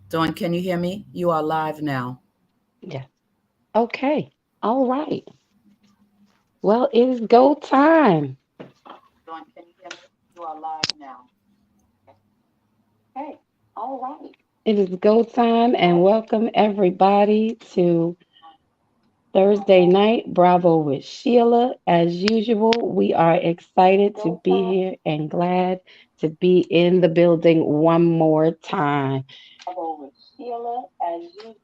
Dawn, can you hear me? You are live now. Yeah. Okay. All right. Well, it is go time. Dawn, can you hear me? You are live now. Okay. All right. It is go time, and welcome everybody to Thursday night. Bravo with Sheila. As usual, we are excited to be here and glad to be in the building one more time. Bravo with Sheila, as usual.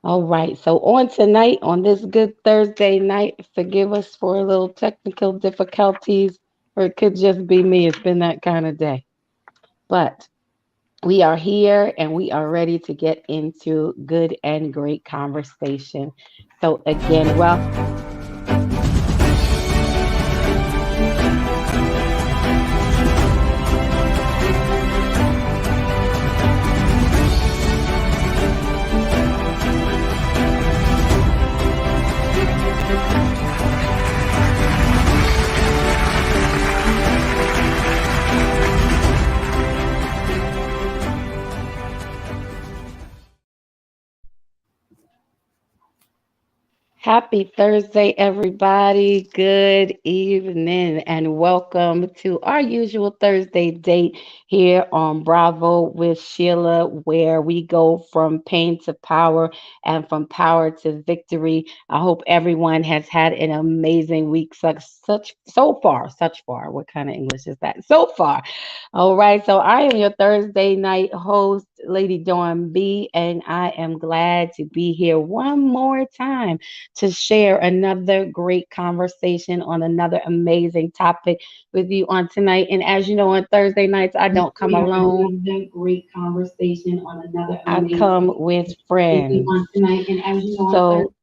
All right. So on tonight, on this good Thursday night, forgive us for a little technical difficulties, or it could just be me. It's been that kind of day. But we are here and we are ready to get into good and great conversation. So again, well, happy Thursday, everybody. Good evening, and welcome to our usual Thursday date here on Bravo with Sheila, where we go from pain to power and from power to victory. I hope everyone has had an amazing week, such far. What kind of English is that? So far. All right, so I am your Thursday night host, Lady Dawn B, and I am glad to be here one more time to share another great conversation on another amazing topic with you on tonight. And as you know, on Thursday nights, I don't come alone. Another great conversation on another I amazing come with with you friends. on tonight. And as you know, on Thursday,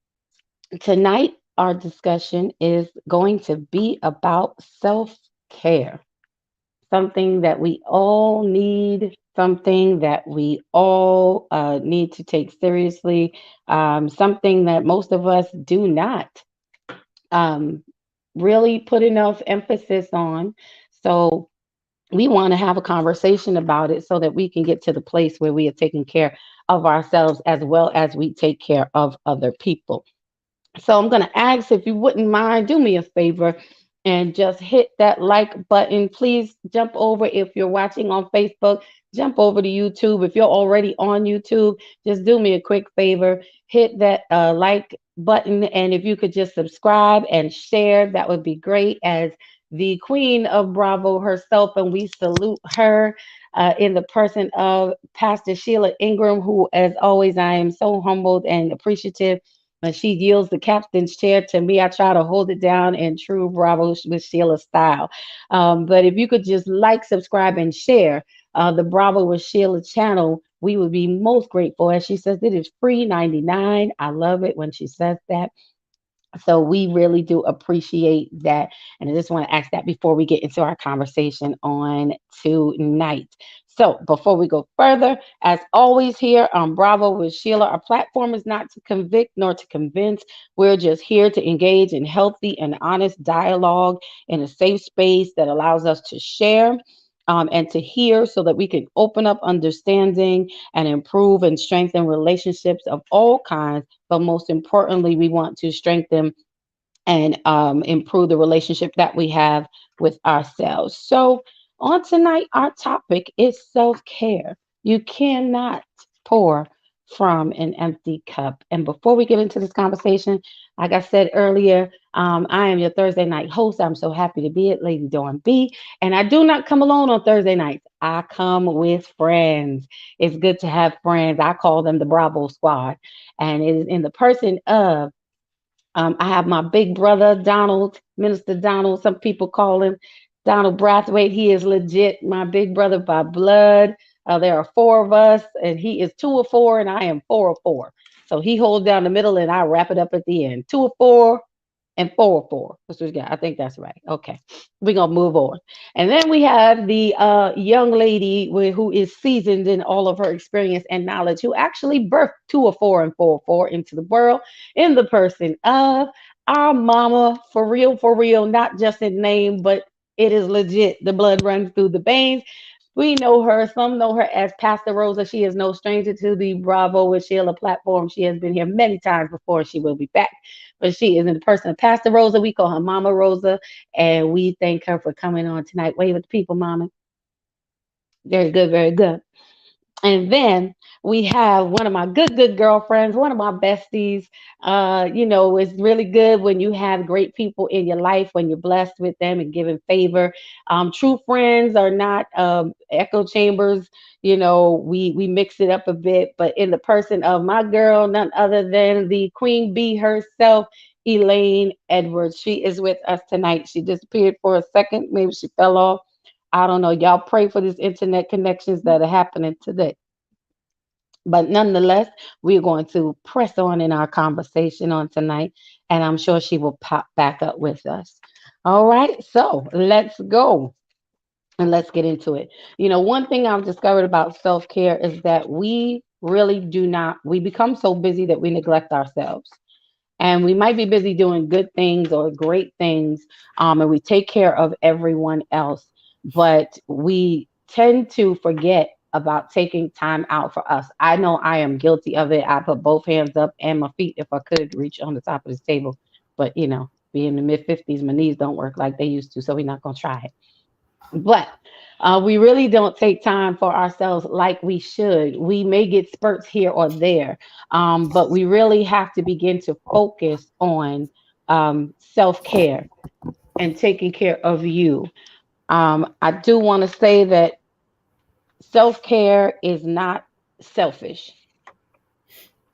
So tonight, our discussion is going to be about self care, something that we all need, something that we all need to take seriously, something that most of us do not um, really put enough emphasis on. So we want to have a conversation about it so that we can get to the place where we are taking care of ourselves as well as we take care of other people. So I'm going to ask if you wouldn't mind, do me a favor and just hit that like button. Please jump over if you're watching on Facebook, jump over to YouTube. If you're already on YouTube, just do me a quick favor, hit that like button. And if you could just subscribe and share, that would be great. As the queen of Bravo herself, and we salute her in the person of Pastor Sheila Ingram, who, as always, I am so humbled and appreciative when she yields the captain's chair to me. I try to hold it down in true Bravo with Sheila style. But if you could just like, subscribe, and share the Bravo with Sheila channel, we would be most grateful. As she says, it is free 99. I love it when she says that. So we really do appreciate that. And I just want to ask that before we get into our conversation on tonight. So before we go further, as always here on Bravo with Sheila, our platform is not to convict nor to convince. We're just here to engage in healthy and honest dialogue in a safe space that allows us to share. And to hear so that we can open up understanding and improve and strengthen relationships of all kinds, but most importantly, we want to strengthen and improve the relationship that we have with ourselves. So, on tonight, our topic is self care. You cannot pour from an empty cup. And before we get into this conversation, like I said earlier, I am your Thursday night host. I'm so happy to be it, Lady Dawn B. And I do not come alone on Thursday nights. I come with friends. It's good to have friends. I call them the Bravo Squad. And it is in the person of I have my big brother, Donald, Minister Donald. Some people call him Donald Brathwaite. He is legit my big brother by blood. There are four of us, and he is two of four, and I am four of four. So he holds down the middle, and I wrap it up at the end. Two of four, and 404. That's what we got. I think that's right. Okay. We're going to move on. And then we have the young lady who is seasoned in all of her experience and knowledge, who actually birthed 204 and 404 into the world in the person of our mama, for real, not just in name, but it is legit. The blood runs through the veins. We know her. Some know her as Pastor Rosa. She is no stranger to the Bravo with Sheila platform. She has been here many times before. She will be back. But she is in the person of Pastor Rosa. We call her Mama Rosa. And we thank her for coming on tonight. Wave at the people, Mama. Very good, very good. And then we have one of my good girlfriends, one of my besties. It's really good when you have great people in your life, when you're blessed with them and given favor. True friends are not echo chambers. We mix it up a bit, but in the person of my girl, none other than the queen bee herself, Elaine Edwards. She is with us tonight. She disappeared for a second. Maybe she fell off. I don't know. Y'all pray for these internet connections that are happening today. But nonetheless, we're going to press on in our conversation on tonight, and I'm sure she will pop back up with us. All right, so let's go and let's get into it. One thing I've discovered about self care is that we really do not, we become so busy that we neglect ourselves. And we might be busy doing good things or great things, and we take care of everyone else, but we tend to forget about taking time out for us. I know I am guilty of it. I put both hands up and my feet, if I could, reach on the top of this table. But being in the mid 50s, my knees don't work like they used to, so we're not gonna try it. But we really don't take time for ourselves like we should. We may get spurts here or there, but we really have to begin to focus on self care and taking care of you. I do want to say that self care is not selfish.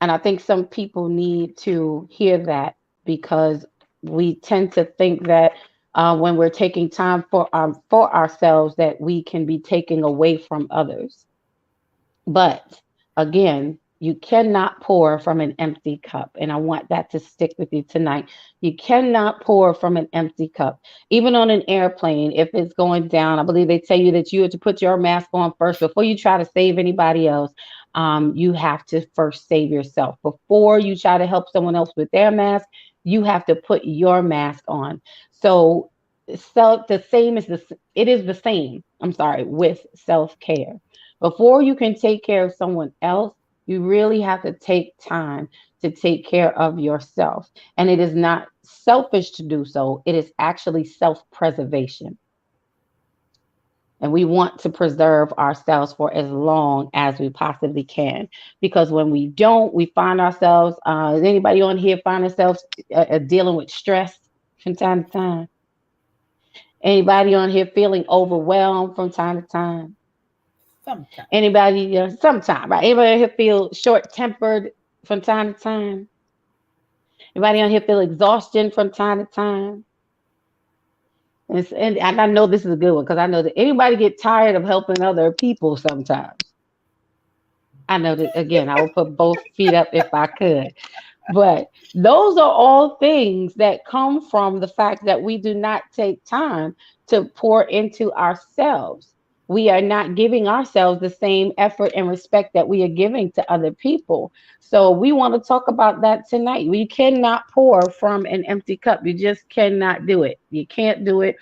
And I think some people need to hear that, because we tend to think that when we're taking time for ourselves, that we can be taking away from others. But again, you cannot pour from an empty cup. And I want that to stick with you tonight. You cannot pour from an empty cup. Even on an airplane, if it's going down, I believe they tell you that you have to put your mask on first before you try to save anybody else. You have to first save yourself. Before you try to help someone else with their mask, you have to put your mask on. So, it is the same, I'm sorry, with self care. Before you can take care of someone else, you really have to take time to take care of yourself. And it is not selfish to do so, it is actually self preservation. And we want to preserve ourselves for as long as we possibly can. Because when we don't, we find ourselves, does anybody on here find themselves dealing with stress from time to time? Anybody on here feeling overwhelmed from time to time? Sometimes. Anybody, sometime, right? Anybody here feel short tempered from time to time? Anybody on here feel exhaustion from time to time? And I know this is a good one, because I know that anybody get tired of helping other people sometimes. I know that, again, I would put both feet up if I could. But those are all things that come from the fact that we do not take time to pour into ourselves. We are not giving ourselves the same effort and respect that we are giving to other people. So we want to talk about that tonight. We cannot pour from an empty cup. You just cannot do it. You can't do it.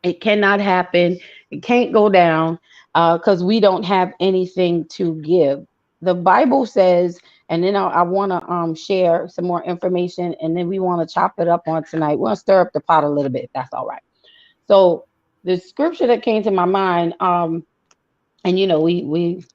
It cannot happen. It can't go down, because we don't have anything to give. The Bible says, and then I want to share some more information, and then we want to chop it up on tonight. We're going to stir up the pot a little bit, if that's all right. So the scripture that came to my mind, and we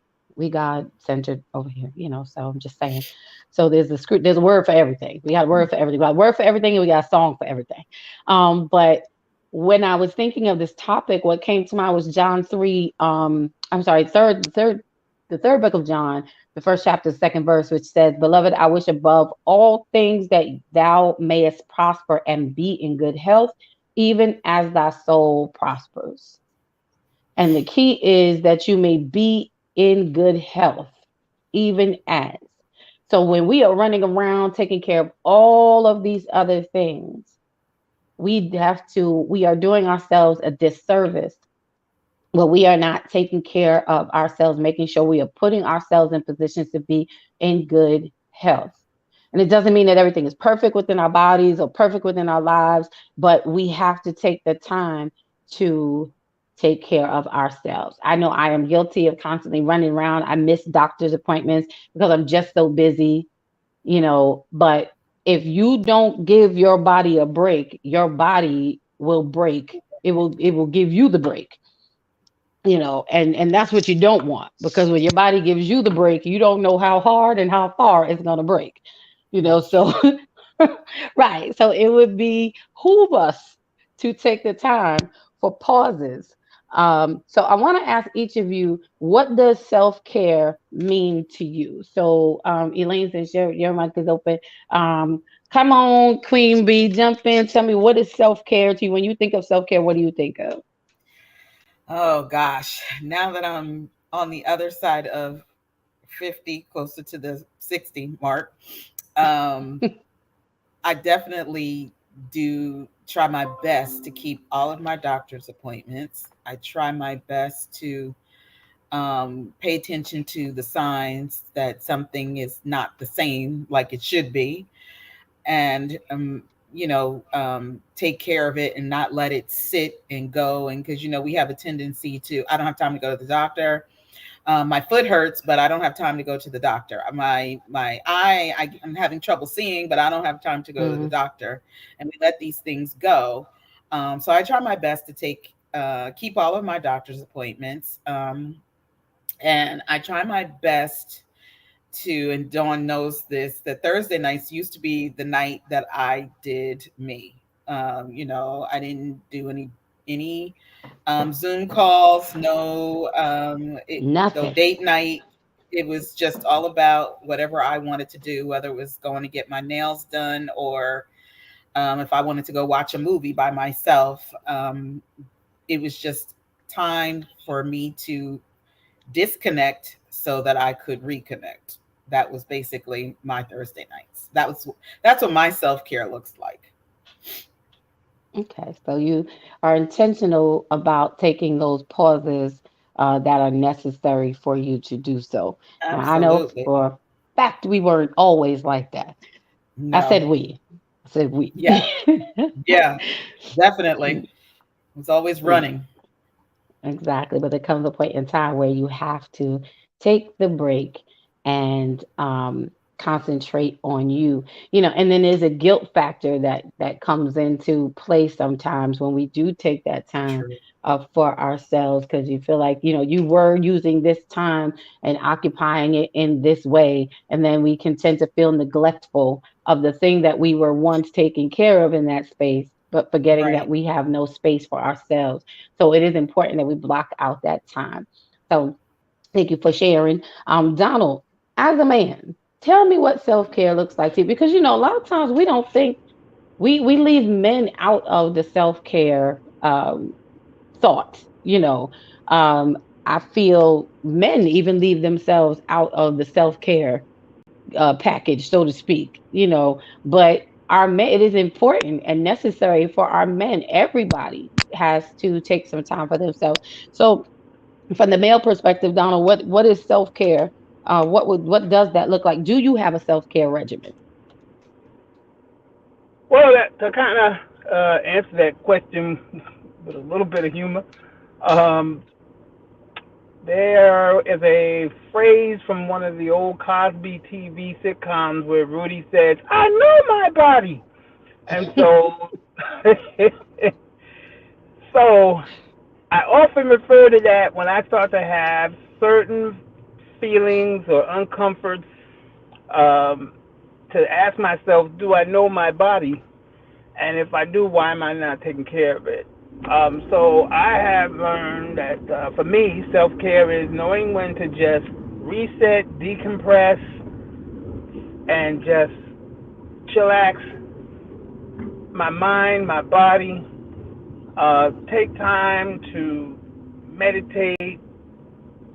God centered over here, so I'm just saying. So there's a script, there's a word for everything. We got a word for everything. We got a word for everything, and we got a song for everything. But when I was thinking of this topic, what came to mind was John 3, I'm sorry, the third book of John, the first chapter, second verse, which says, "Beloved, I wish above all things that thou mayest prosper and be in good health, even as thy soul prospers." And the key is that you may be in good health, even as. So when we are running around taking care of all of these other things, we are doing ourselves a disservice. Well, we are not taking care of ourselves, making sure we are putting ourselves in positions to be in good health. And it doesn't mean that everything is perfect within our bodies or perfect within our lives, but we have to take the time to take care of ourselves. I know I am guilty of constantly running around. I miss doctor's appointments because I'm just so busy, but if you don't give your body a break, your body will break. It will give you the break, and that's what you don't want, because when your body gives you the break, you don't know how hard and how far it's going to break, That's so true. right, so it would behoove us to take the time for pauses. So I want to ask each of you, what does self-care mean to you? So Elaine, since your mic is open, come on, Queen Bee, jump in, tell me, what is self-care to you? When you think of self-care, what do you think of? Oh gosh, now that I'm on the other side of 50, closer to the 60 mark, um, I definitely do try my best to keep all of my doctor's appointments. I try my best to pay attention to the signs that something is not the same like it should be, and take care of it and not let it sit and go. And because we have a tendency to, I don't have time to go to the doctor. My foot hurts, but I don't have time to go to the doctor. My eye, I'm having trouble seeing, but I don't have time to go to the Mm, doctor. And we let these things go. So I try my best to keep all of my doctor's appointments, and I try my best to. And Dawn knows this, that Thursday nights used to be the night that I did me. I didn't do any Zoom calls, no nothing. date night. It was just all about whatever I wanted to do, whether it was going to get my nails done or if I wanted to go watch a movie by myself. It was just time for me to disconnect so that I could reconnect. That was basically my Thursday nights. That's what my self care looks like. Okay, so you are intentional about taking those pauses that are necessary for you to do so. Now, I know Absolutely. for a fact we weren't always like that. I No. said we. I said we. Yeah. Yeah. Definitely. It was always running. Exactly. But there comes a point in time where you have to take the break and concentrate on you. And then there's a guilt factor that comes into play sometimes when we do take that time True. for ourselves, because you feel like, you were using this time and occupying it in this way. And then we can tend to feel neglectful of the thing that we were once taking care of in that space, but forgetting that Right. we have no space for ourselves. So it is important that we block out that time. So thank you for sharing. Donald, as a man, tell me what self care looks like to you, because a lot of times we don't think we leave men out of the self care thought. I feel men even leave themselves out of the self care package, so to speak. But our men, it is important and necessary for our men. Everybody has to take some time for themselves. So, from the male perspective, Donald, what is self care? What does that look like? Do you have a self care regimen? Well, to kind of answer that question with a little bit of humor, um, there is a phrase from one of the old Cosby TV sitcoms where Rudy says, "I know my body," and so, so I often refer to that when I start to have certain feelings or uncomforts. Um, to ask myself, do I know my body? And if I do, why am I not taking care of it? So I have learned that for me, self care is knowing when to just reset, decompress, and just chillax my mind, my body. Take time to meditate,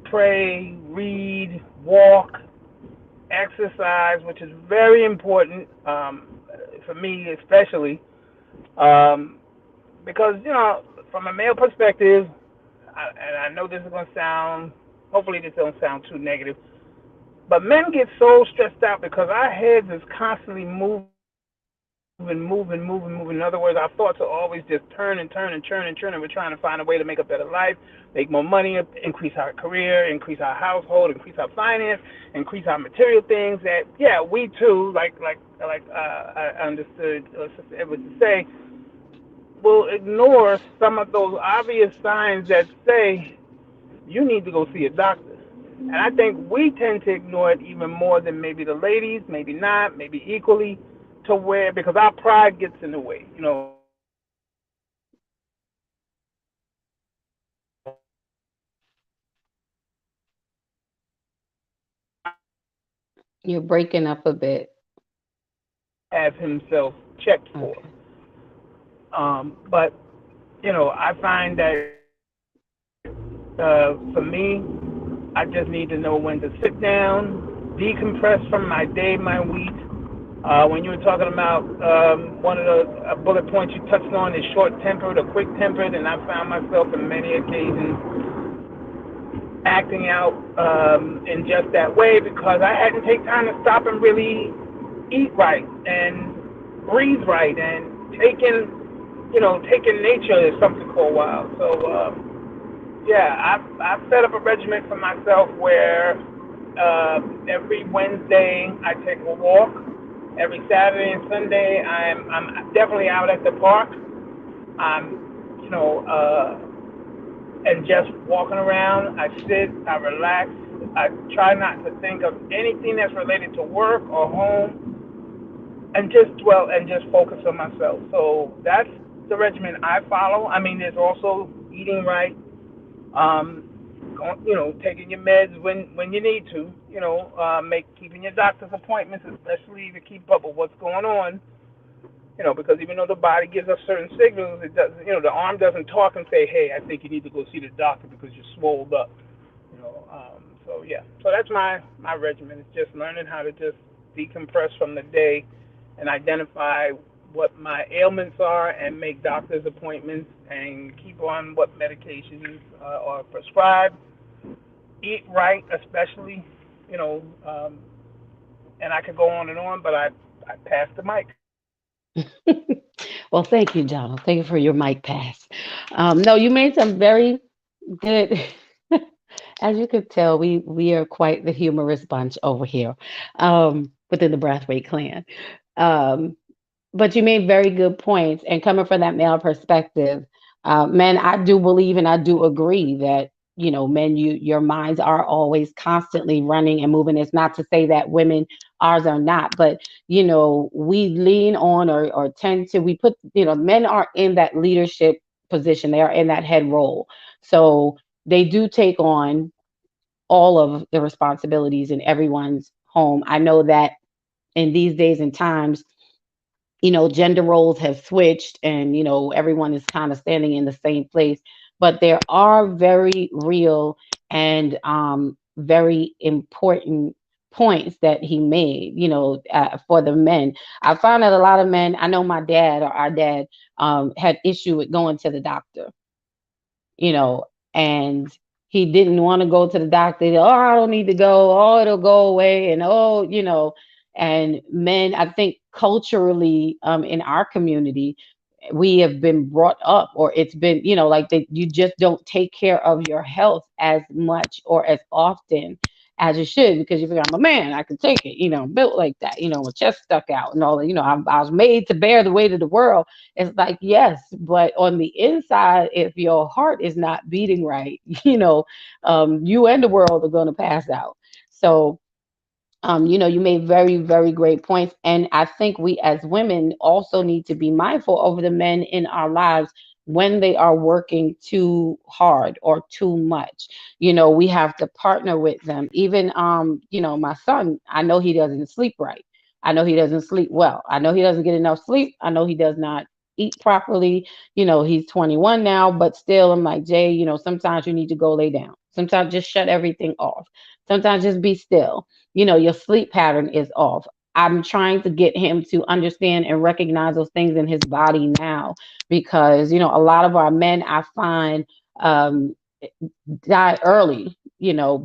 pray, read, walk, exercise, which is very important for me, especially. Um, because from a male perspective, and I know this is going to sound, hopefully this don't sound too negative, but men get so stressed out because our heads is constantly moving. In other words, our thoughts are always just turning. We're trying to find a way to make a better life, make more money, increase our career, increase our household, increase our finance, increase our material things. That yeah, we too, I understood Sister Edwards to say, will ignore some of those obvious signs that say you need to go see a doctor. And I think we tend to ignore it even more than maybe the ladies, maybe not, maybe equally, to where because our pride gets in the way. You're breaking up a bit. Have himself checked for. Okay. But I find that for me, I just need to know when to sit down, decompress from my day, my week. When you were talking about one of the bullet points you touched on is short tempered or quick tempered, and I found myself in many occasions acting out in just that way because I hadn't taken time to stop and really eat right and breathe right and taking nature is something for a while. So yeah, I've set up a regimen for myself where every Wednesday I take a walk. Every Saturday and Sunday I'm definitely out at the park. I'm and just walking around. I sit, I relax. I try not to think of anything that's related to work or home, and just dwell and just focus on myself. So that's the regimen I follow. I mean, there's also eating right, um, taking your meds when you need to. Make keeping your doctor's appointments, especially to keep up with what's going on. Because even though the body gives us certain signals, it does. The arm doesn't talk and say, "Hey, I think you need to go see the doctor because you're swelled up." So yeah, so that's my regimen. It's just learning how to just decompress from the day and identify what my ailments are and make doctor's appointments and keep on what medications are prescribed. Eat right, especially, you know, um, and I could go on and on, but I pass the mic. Well, thank you, Donald. Thank you for your mic pass. No, you made some very good. As you could tell, we are quite the humorous bunch over here within the Brathwaite clan. Um, but you made very good points. And coming from that male perspective, men, I do believe and I do agree that men, your minds are always constantly running and moving. It's not to say that women ours are not, but we lean on or tend to we put men are in that leadership position. They are in that head role, so they do take on all of the responsibilities in everyone's home. I know that in these days and times, gender roles have switched and, everyone is kind of standing in the same place. But there are very real and very important points that he made, for the men. I found that a lot of men, I know my dad or our dad had issue with going to the doctor, you know, and he didn't want to go to the doctor. Oh, I don't need to go. Oh, it'll go away. And and men, I think culturally, in our community, we have been brought up, or it's been, like that you just don't take care of your health as much or as often as you should because you figure I'm a man, I can take it, I'm built like that, my chest stuck out and all that, I was made to bear the weight of the world. It's like, yes, but on the inside, if your heart is not beating right, you and the world are going to pass out. So, you made very, very great points. And I think we as women also need to be mindful over the men in our lives when they are working too hard or too much. We have to partner with them. Even, my son, I know he doesn't sleep right. I know he doesn't sleep well. I know he doesn't get enough sleep. I know he does not eat properly. He's 21 now, but still, I'm like, Jay, sometimes you need to go lay down. Sometimes just shut everything off. Sometimes just be still. Your sleep pattern is off. I'm trying to get him to understand and recognize those things in his body now, because a lot of our men, I find, um, die early,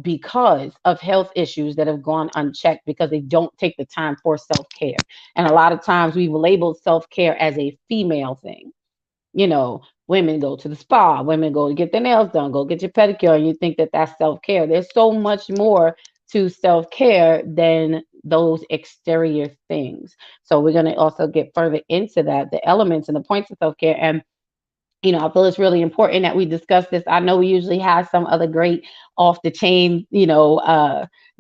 because of health issues that have gone unchecked, because they don't take the time for self-care. And a lot of times we've labeled self-care as a female thing. Women go to the spa, women go to get their nails done, go get your pedicure, and you think that that's self-care. There's so much more to self-care than those exterior things. So we're going to also get further into that, the elements and the points of self-care. And I feel it's really important that we discuss this. I know we usually have some other great off the chain,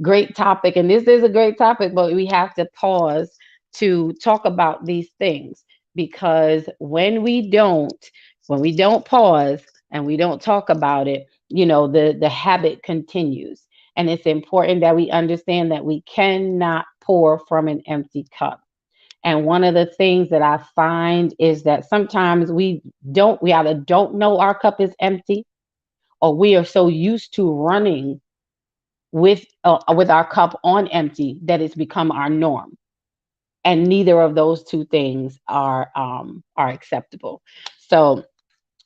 great topic, and this is a great topic, but we have to pause to talk about these things, because when we don't pause and we don't talk about it, the habit continues. And it's important that we understand that we cannot pour from an empty cup. And one of the things that I find is that sometimes we either don't know our cup is empty, or we are so used to running with our cup on empty that it's become our norm. And neither of those two things are acceptable. So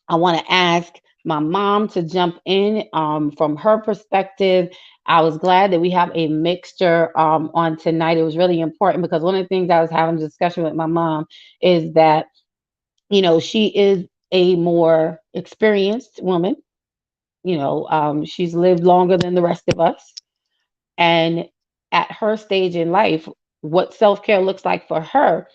I want to ask my mom to jump in from her perspective. I was glad that we have a mixture on tonight. It was really important, because one of the things I was having a discussion with my mom is that, she is a more experienced woman. She's lived longer than the rest of us. And at her stage in life, what self care looks like for her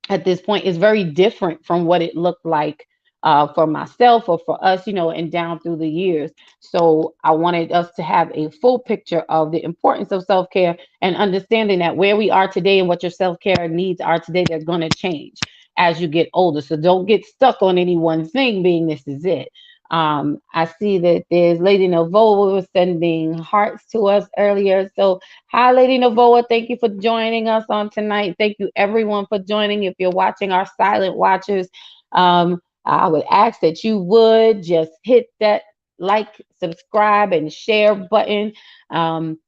at this point is very different from what it looked like for myself or for us, and down through the years. So I wanted us to have a full picture of the importance of self care, and understanding that where we are today and what your self care needs are today, they're going to change as you get older. So don't get stuck on any one thing being this is it. I see that there's Lady Novoa was sending hearts to us earlier. So hi, Lady Novoa. Thank you for joining us on tonight. Thank you, everyone, for joining. If you're watching, our silent watchers, I would ask that you would just hit that like, subscribe, and share button. Um,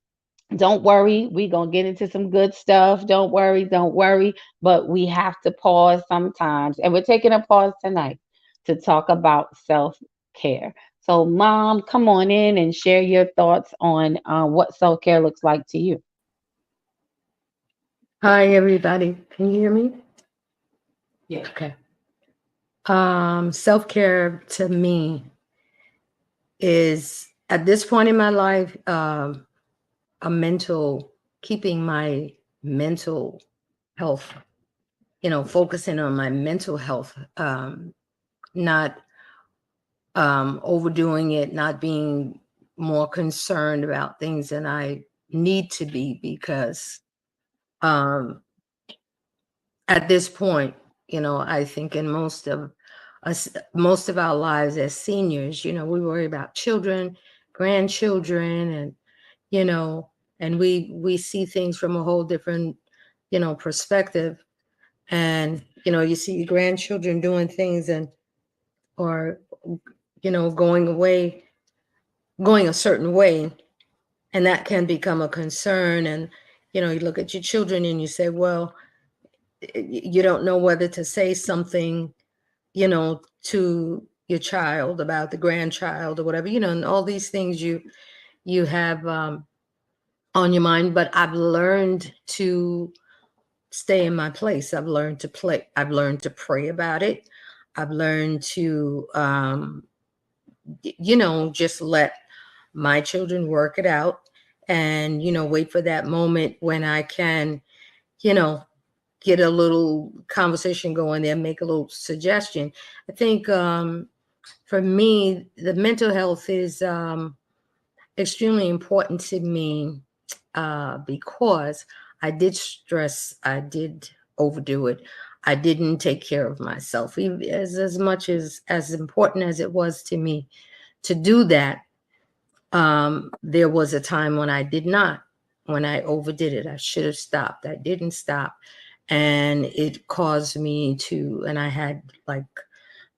don't worry, we're going to get into some good stuff. Don't worry, don't worry. But we have to pause sometimes. And we're taking a pause tonight to talk about self care. So, Mom, come on in and share your thoughts on what self care looks like to you. Hi, everybody. Can you hear me? Yeah. Okay. Self-care to me is, at this point in my life, a mental, keeping my mental health, focusing on my mental health, not overdoing it, not being more concerned about things than I need to be, because um, at this point, I think in most of our lives as seniors, we worry about children, grandchildren, and you know, and we see things from a whole different, perspective. And you see your grandchildren doing things, and or going a certain way, and that can become a concern. And you look at your children and you say, well, you don't know whether to say something, to your child about the grandchild or whatever, and all these things you have on your mind. But I've learned to stay in my place. I've learned to play. I've learned to pray about it. I've learned to, just let my children work it out, and, wait for that moment when I can, you know, get a little conversation going there, make a little suggestion. I think for me, the mental health is extremely important to me, because I did overdo it. I didn't take care of myself. Even as much as important as it was to me to do that, there was a time when I did not, when I overdid it. I should have stopped. I didn't stop. And it caused me to, and I had like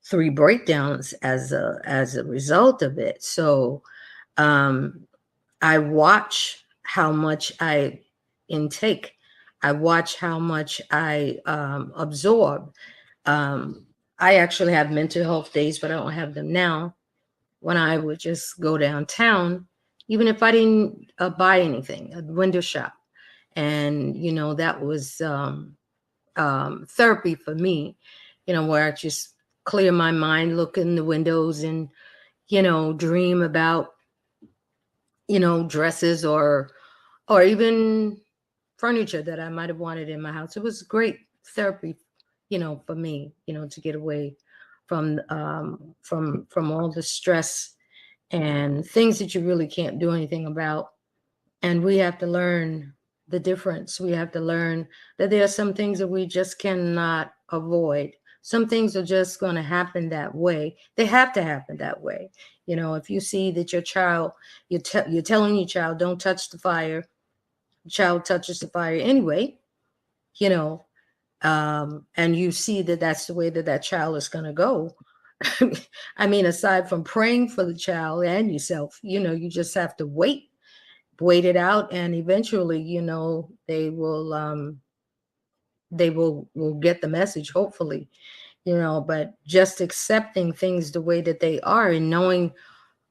3 breakdowns as a result of it. So um, I watch how much I intake. I watch how much I absorb. Um, I actually have mental health days, but I don't have them now. When I would just go downtown, even if I didn't buy anything, a window shop, and that was therapy for me. Where I just clear my mind, look in the windows, and dream about dresses or even furniture that I might have wanted in my house. It was great therapy, for me, to get away from all the stress and things that you really can't do anything about. And we have to learn the difference. We have to learn that there are some things that we just cannot avoid. Some things are just going to happen that way. They have to happen that way. If you see that your child, you're telling your child, don't touch the fire, the child touches the fire anyway, you know, and you see that that's the way that that child is going to go. I mean, aside from praying for the child and yourself, you just have to wait it out, and eventually, they will get the message, hopefully. But just accepting things the way that they are and knowing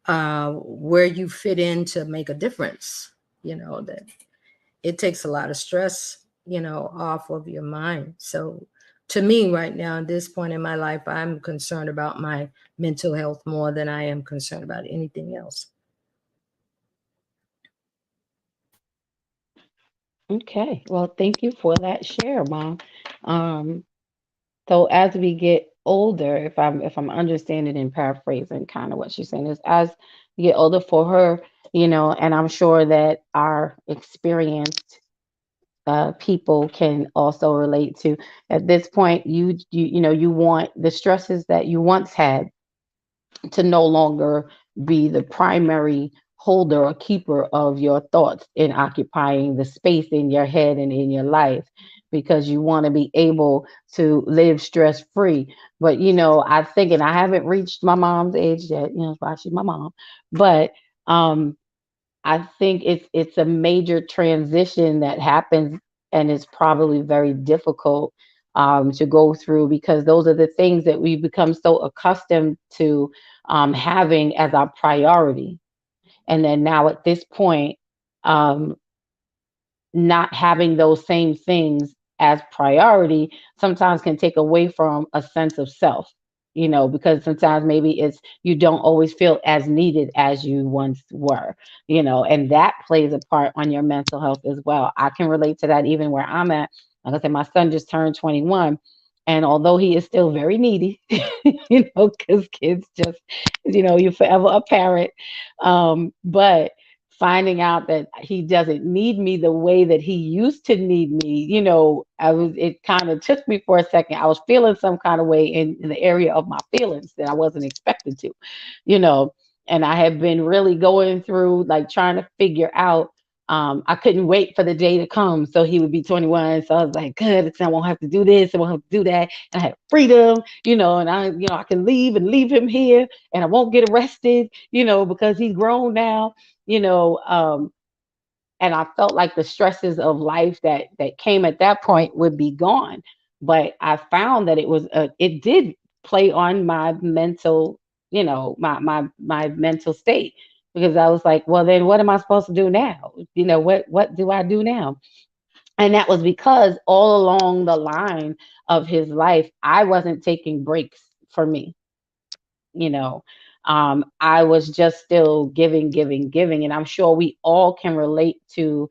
where you fit in to make a difference, that it takes a lot of stress, off of your mind. So to me right now, at this point in my life, I'm concerned about my mental health more than I am concerned about anything else. Okay. Well, thank you for that share, Mom. Um, so as we get older, if I'm understanding and paraphrasing kind of what she's saying is as we get older for her, and I'm sure that our experienced people can also relate to at this point, you want the stresses that you once had to no longer be the primary holder or keeper of your thoughts in occupying the space in your head and in your life, because you want to be able to live stress free. But I think, and I haven't reached my mom's age yet, that's why she's my mom. But um I think it's a major transition that happens, and it's probably very difficult to go through, because those are the things that we become so accustomed to having as our priority. And then now at this point, um, not having those same things as priority sometimes can take away from a sense of self, because sometimes maybe it's you don't always feel as needed as you once were, and that plays a part on your mental health as well. I can relate to that even where I'm at. Like I said, my son just turned 21. And although he is still very needy, because kids just, you're forever a parent. But finding out that he doesn't need me the way that he used to need me, it kind of took me for a second. I was feeling some kind of way in the area of my feelings that I wasn't expected to, you know, and I had been really going through like trying to figure out. I couldn't wait for the day to come so he would be 21. So I was like, good, I won't have to do this, I won't have to do that. And I had freedom, and I can leave and leave him here and I won't get arrested, because he's grown now, you know and I felt like the stresses of life that came at that point would be gone. But I found that it did play on my mental, my mental state, because I was like, well, then what am I supposed to do now? What do I do now? And that was because all along the line of his life, I wasn't taking breaks for me, you know I was just still giving, giving, giving. And I'm sure we all can relate to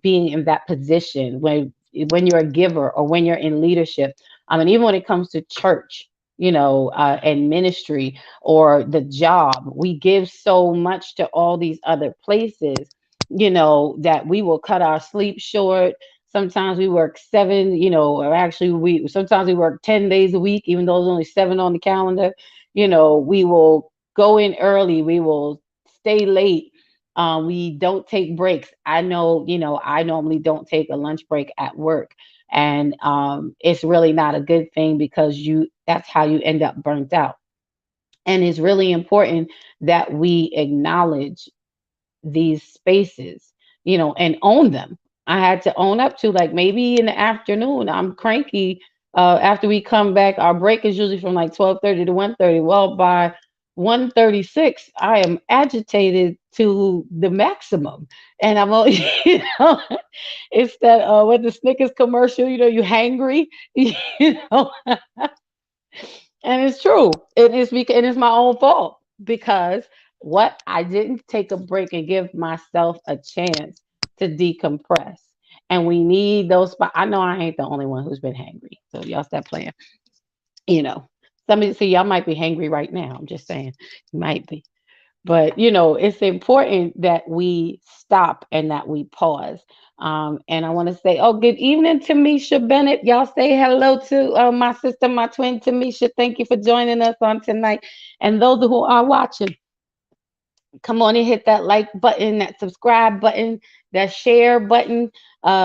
being in that position when you're a giver or when you're in leadership. And even when it comes to church, and ministry or the job, we give so much to all these other places, that we will cut our sleep short. Sometimes we work seven, or actually we sometimes we work 10 days a week, even though there's only seven on the calendar. We will go in early, we will stay late. We don't take breaks. I know, I normally don't take a lunch break at work. And it's really not a good thing, because that's how you end up burnt out. And it's really important that we acknowledge these spaces, and own them. I had to own up to, like, maybe in the afternoon I'm cranky. After we come back, our break is usually from like 12:30 to 1:30. Well, by 1:36, I am agitated to the maximum, and I'm only, it's that with the Snickers commercial, you hangry, you know, and it's true. It is my own fault because what I didn't take a break and give myself a chance to decompress. And we need those spots. I know I ain't the only one who's been hangry. So y'all stop playing. You know, somebody see y'all might be hangry right now. I'm just saying, you might be. But it's important that we stop and that we pause. And I want to say, oh, good evening, Tamisha Bennett. Y'all say hello to my sister, my twin Tamisha. Thank you for joining us on tonight. And those who are watching, come on and hit that like button, that subscribe button, that share button.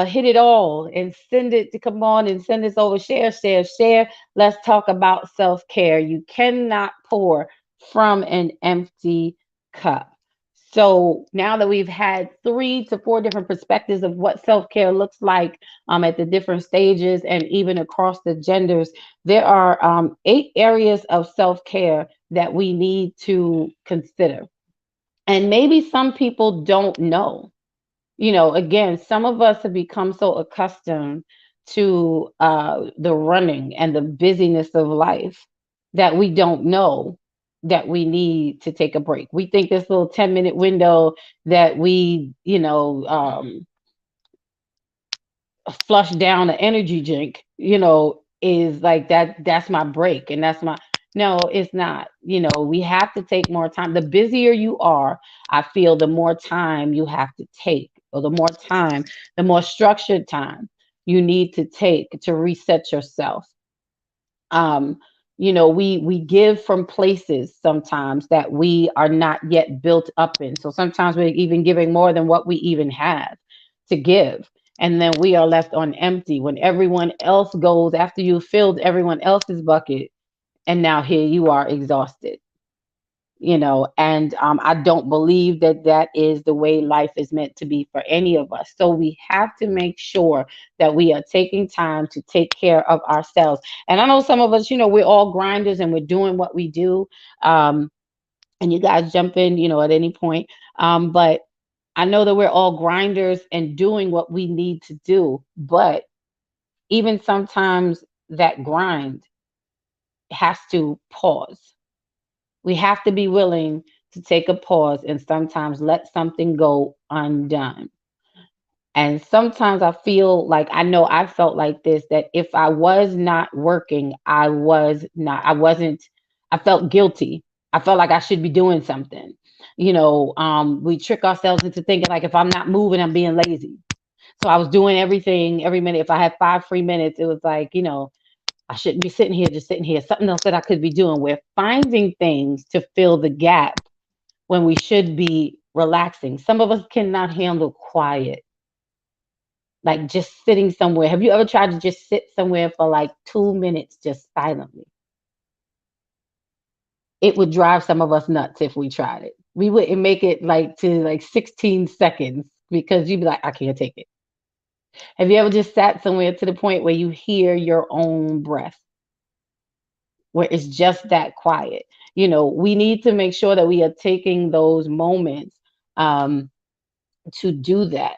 Hit it all and send it to come on and send this over. Share, share, share. Let's talk about self care. You cannot pour from an empty cup. So now that we've had 3 to 4 different perspectives of what self care looks like at the different stages and even across the genders, there are 8 areas of self care that we need to consider. And maybe some people don't know. Again, some of us have become so accustomed to the running and the busyness of life that we don't know that we need to take a break. We think this little 10-minute window that we, flush down an energy drink, is like that's my break and that's my no, it's not. We have to take more time. The busier you are, I feel the more time you have to take, or the more time, the more structured time you need to take to reset yourself. um we give from places sometimes that we are not yet built up in, so sometimes we're even giving more than what we even have to give, and then we are left on empty when everyone else goes after you filled everyone else's bucket, and now here you are exhausted. And I don't believe that that is the way life is meant to be for any of us. So we have to make sure that we are taking time to take care of ourselves. And I know some of us, we're all grinders and we're doing what we do. um, and you guys jump in, at any point. But I know that we're all grinders and doing what we need to do, but even sometimes that grind has to pause. We have to be willing to take a pause and sometimes let something go undone. And sometimes I feel like, I know I felt like this, that if I was not working, I wasn't, I felt guilty. I felt like I should be doing something. We trick ourselves into thinking like if I'm not moving, I'm being lazy. So I was doing everything every minute. If I had 5 free minutes, it was like, I shouldn't be sitting here, just sitting here. Something else that I could be doing. We're finding things to fill the gap when we should be relaxing. Some of us cannot handle quiet, like just sitting somewhere. Have you ever tried to just sit somewhere for like 2 minutes, just silently? It would drive some of us nuts if we tried it. We wouldn't make it like to like 16 seconds because you'd be like, I can't take it. Have you ever just sat somewhere to the point where you hear your own breath, where it's just that quiet? We need to make sure that we are taking those moments um, to do that,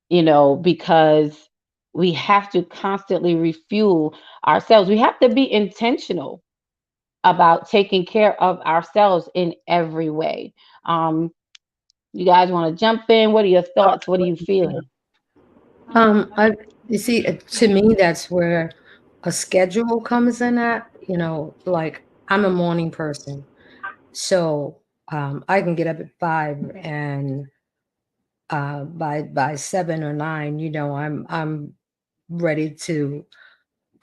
because we have to constantly refuel ourselves. We have to be intentional about taking care of ourselves in every way. Um, you guys want to jump in? What are your thoughts? What are you feeling? I you see, to me, that's where a schedule comes in at. Like I'm a morning person, so I can get up at 5, and by 7 or 9, I'm ready to.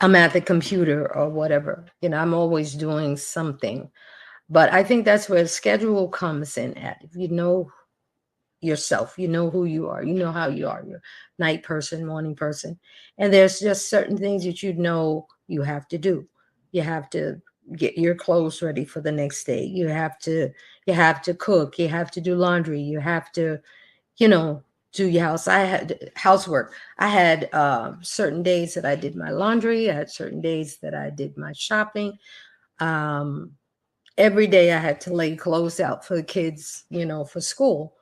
I'm at the computer or whatever. I'm always doing something. But I think that's where schedule comes in at. If you know yourself, you know who you are, you know how you are. You're night person, morning person. And there's just certain things that you have to do. You have to get your clothes ready for the next day. You have to cook, you have to do laundry, you have to, you know, do your house. I had housework. I had certain days that I did my laundry. I had certain days that I did my shopping. Um, every day I had to lay clothes out for the kids, for school.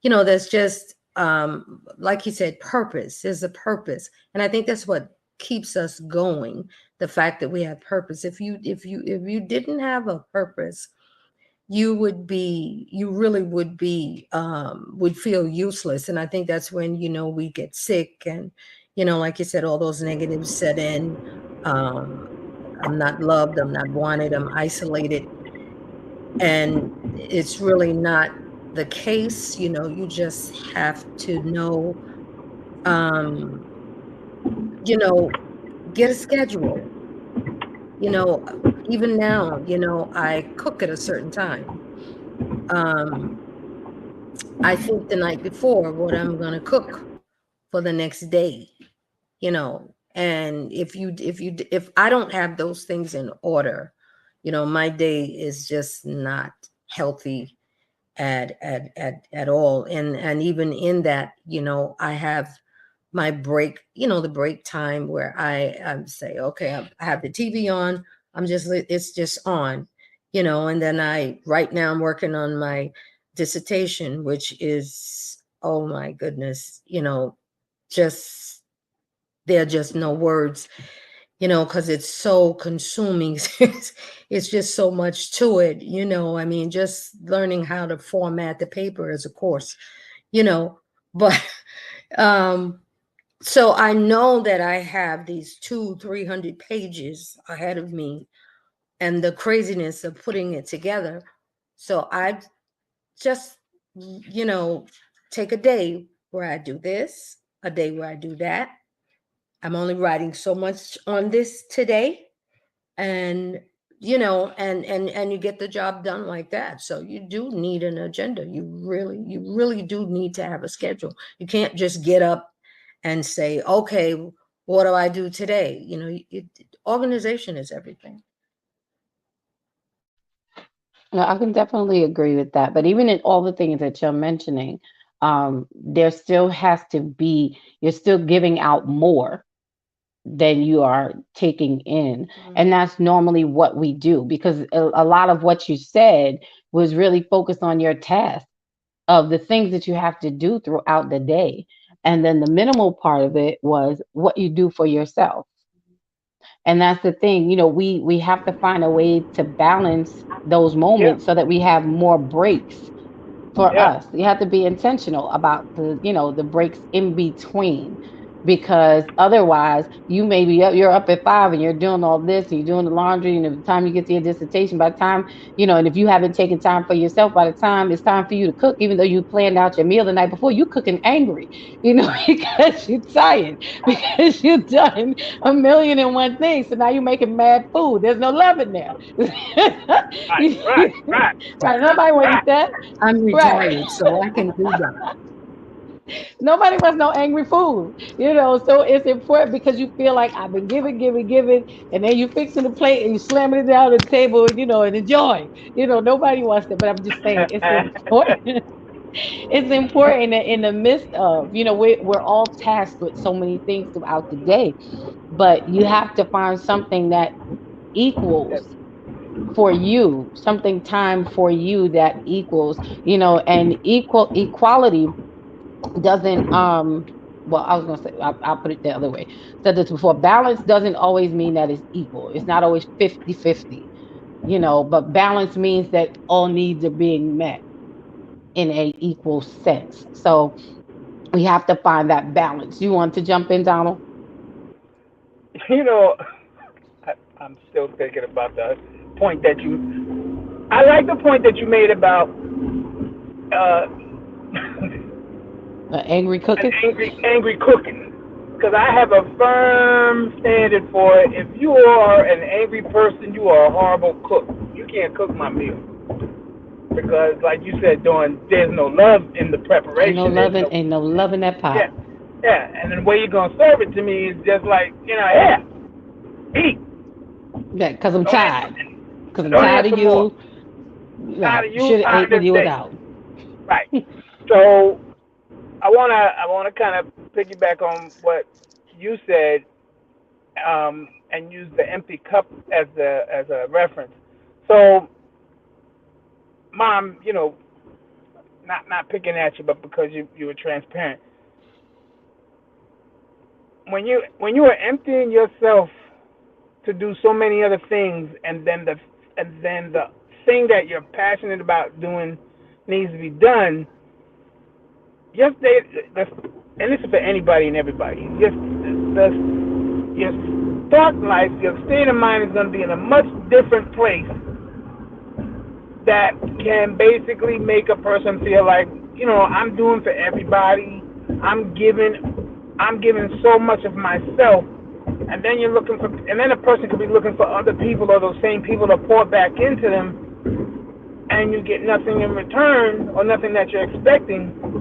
That's just like you said, purpose. There's a purpose. And I think that's what keeps us going. The fact that we have purpose. If you didn't have a purpose, you really would feel useless. And I think that's when, we get sick and, like you said, all those negatives set in. Um, I'm not loved, I'm not wanted, I'm isolated. And it's really not the case. You just have to know, um, you know, get a schedule. You know, even now, I cook at a certain time. Um, I think the night before what I'm gonna cook for the next day, and if I don't have those things in order, my day is just not healthy at all. And even in that, I have my break, the break time where I say, okay, I have the TV on. It's just on, and then right now I'm working on my dissertation, which is, oh my goodness, just, there are just no words, because it's so consuming. It's just so much to it, I mean, just learning how to format the paper is a course, you know, but um so I know that I have these 300 pages ahead of me and the craziness of putting it together. So I just, you know, take a day where I do this, a day where I do that. I'm only writing so much on this today. And and you get the job done like that. So you do need an agenda. You really do need to have a schedule. You can't just get up and say, okay, what do I do today? Organization is everything. No, I can definitely agree with that. But even in all the things that you're mentioning, there still has to be, you're still giving out more than you are taking in. And Mhm. that's normally what we do, because a lot of what you said was really focused on your task of the things that you have to do throughout the day. And then the minimal part of it was what you do for yourself. And that's the thing, we have to find a way to balance those Yeah, moments so that we have more breaks for yeah. us. You have to be intentional about the breaks in between, because otherwise you may be up, you're up at 5 and you're doing all this and you're doing the laundry, and by the time you get to your dissertation, by the time, and if you haven't taken time for yourself, by the time it's time for you to cook, even though you planned out your meal the night before, you cooking angry, because you're tired, because you've done a million and one things. So now you're making mad food. There's no love in there. Right, right, right, Right, nobody want to eat right. that. I'm Right. retired, so I can do that. Nobody wants no angry food, So it's important because you feel like I've been giving, giving, giving, and then you fixing the plate and you slamming it down the table, and enjoy. Nobody wants that. But I'm just saying it's important. It's important that in the midst of, we're all tasked with so many things throughout the day, but you have to find something that equals for you, something time for you that equals, and equality doesn't well, I was gonna say, I'll put it the other way. Said this before, balance doesn't always mean that it's equal. It's not always 50-50, but balance means that all needs are being met in a equal sense. So we have to find that balance. You want to jump in, Donald? You know, I'm still thinking about the point that you. I like the point that you made about Angry an cooking? angry cooking. Because I have a firm standard for it. If you are an angry person, you are a horrible cook. You can't cook my meal. Because, like you said, there's no love in the Ain't no preparation. There's loving, no, ain't no love in that pot. yeah, yeah. And the way you're going to serve it to me is just like, yeah, eat. Yeah, because I'm Don't tired. answer, Because I'm don't tired of answer more. you. Tired Right. of you, Should have ate tired when of you this was day. out. Right. So I wanna kind of piggyback on what you said, and use the empty cup as a reference. So, mom, not picking at you, but because you were transparent, when you are emptying yourself to do so many other things, and then the thing that you're passionate about doing needs to be done. Just and this is for anybody and everybody. Just your thought life, your state of mind is going to be in a much different place that can basically make a person feel like, I'm doing for everybody. I'm giving so much of myself, and then a person could be looking for other people or those same people to pour back into them, and you get nothing in return or nothing that you're expecting,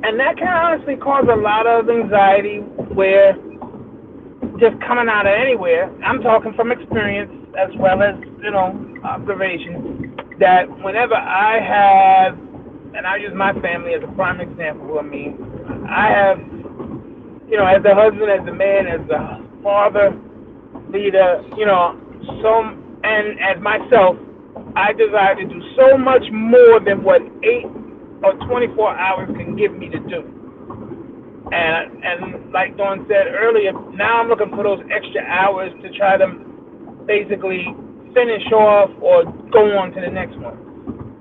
and that can honestly cause a lot of anxiety. Where just coming out of anywhere, I'm talking from experience as well as observation, that whenever I have, and I use my family as a prime example. I mean, I have, as a husband, as a man, as a father, leader, so, and as myself, I desire to do so much more than what 8 or 24 hours can give me to do. And like Dawn said earlier, now I'm looking for those extra hours to try to basically finish off or go on to the next one.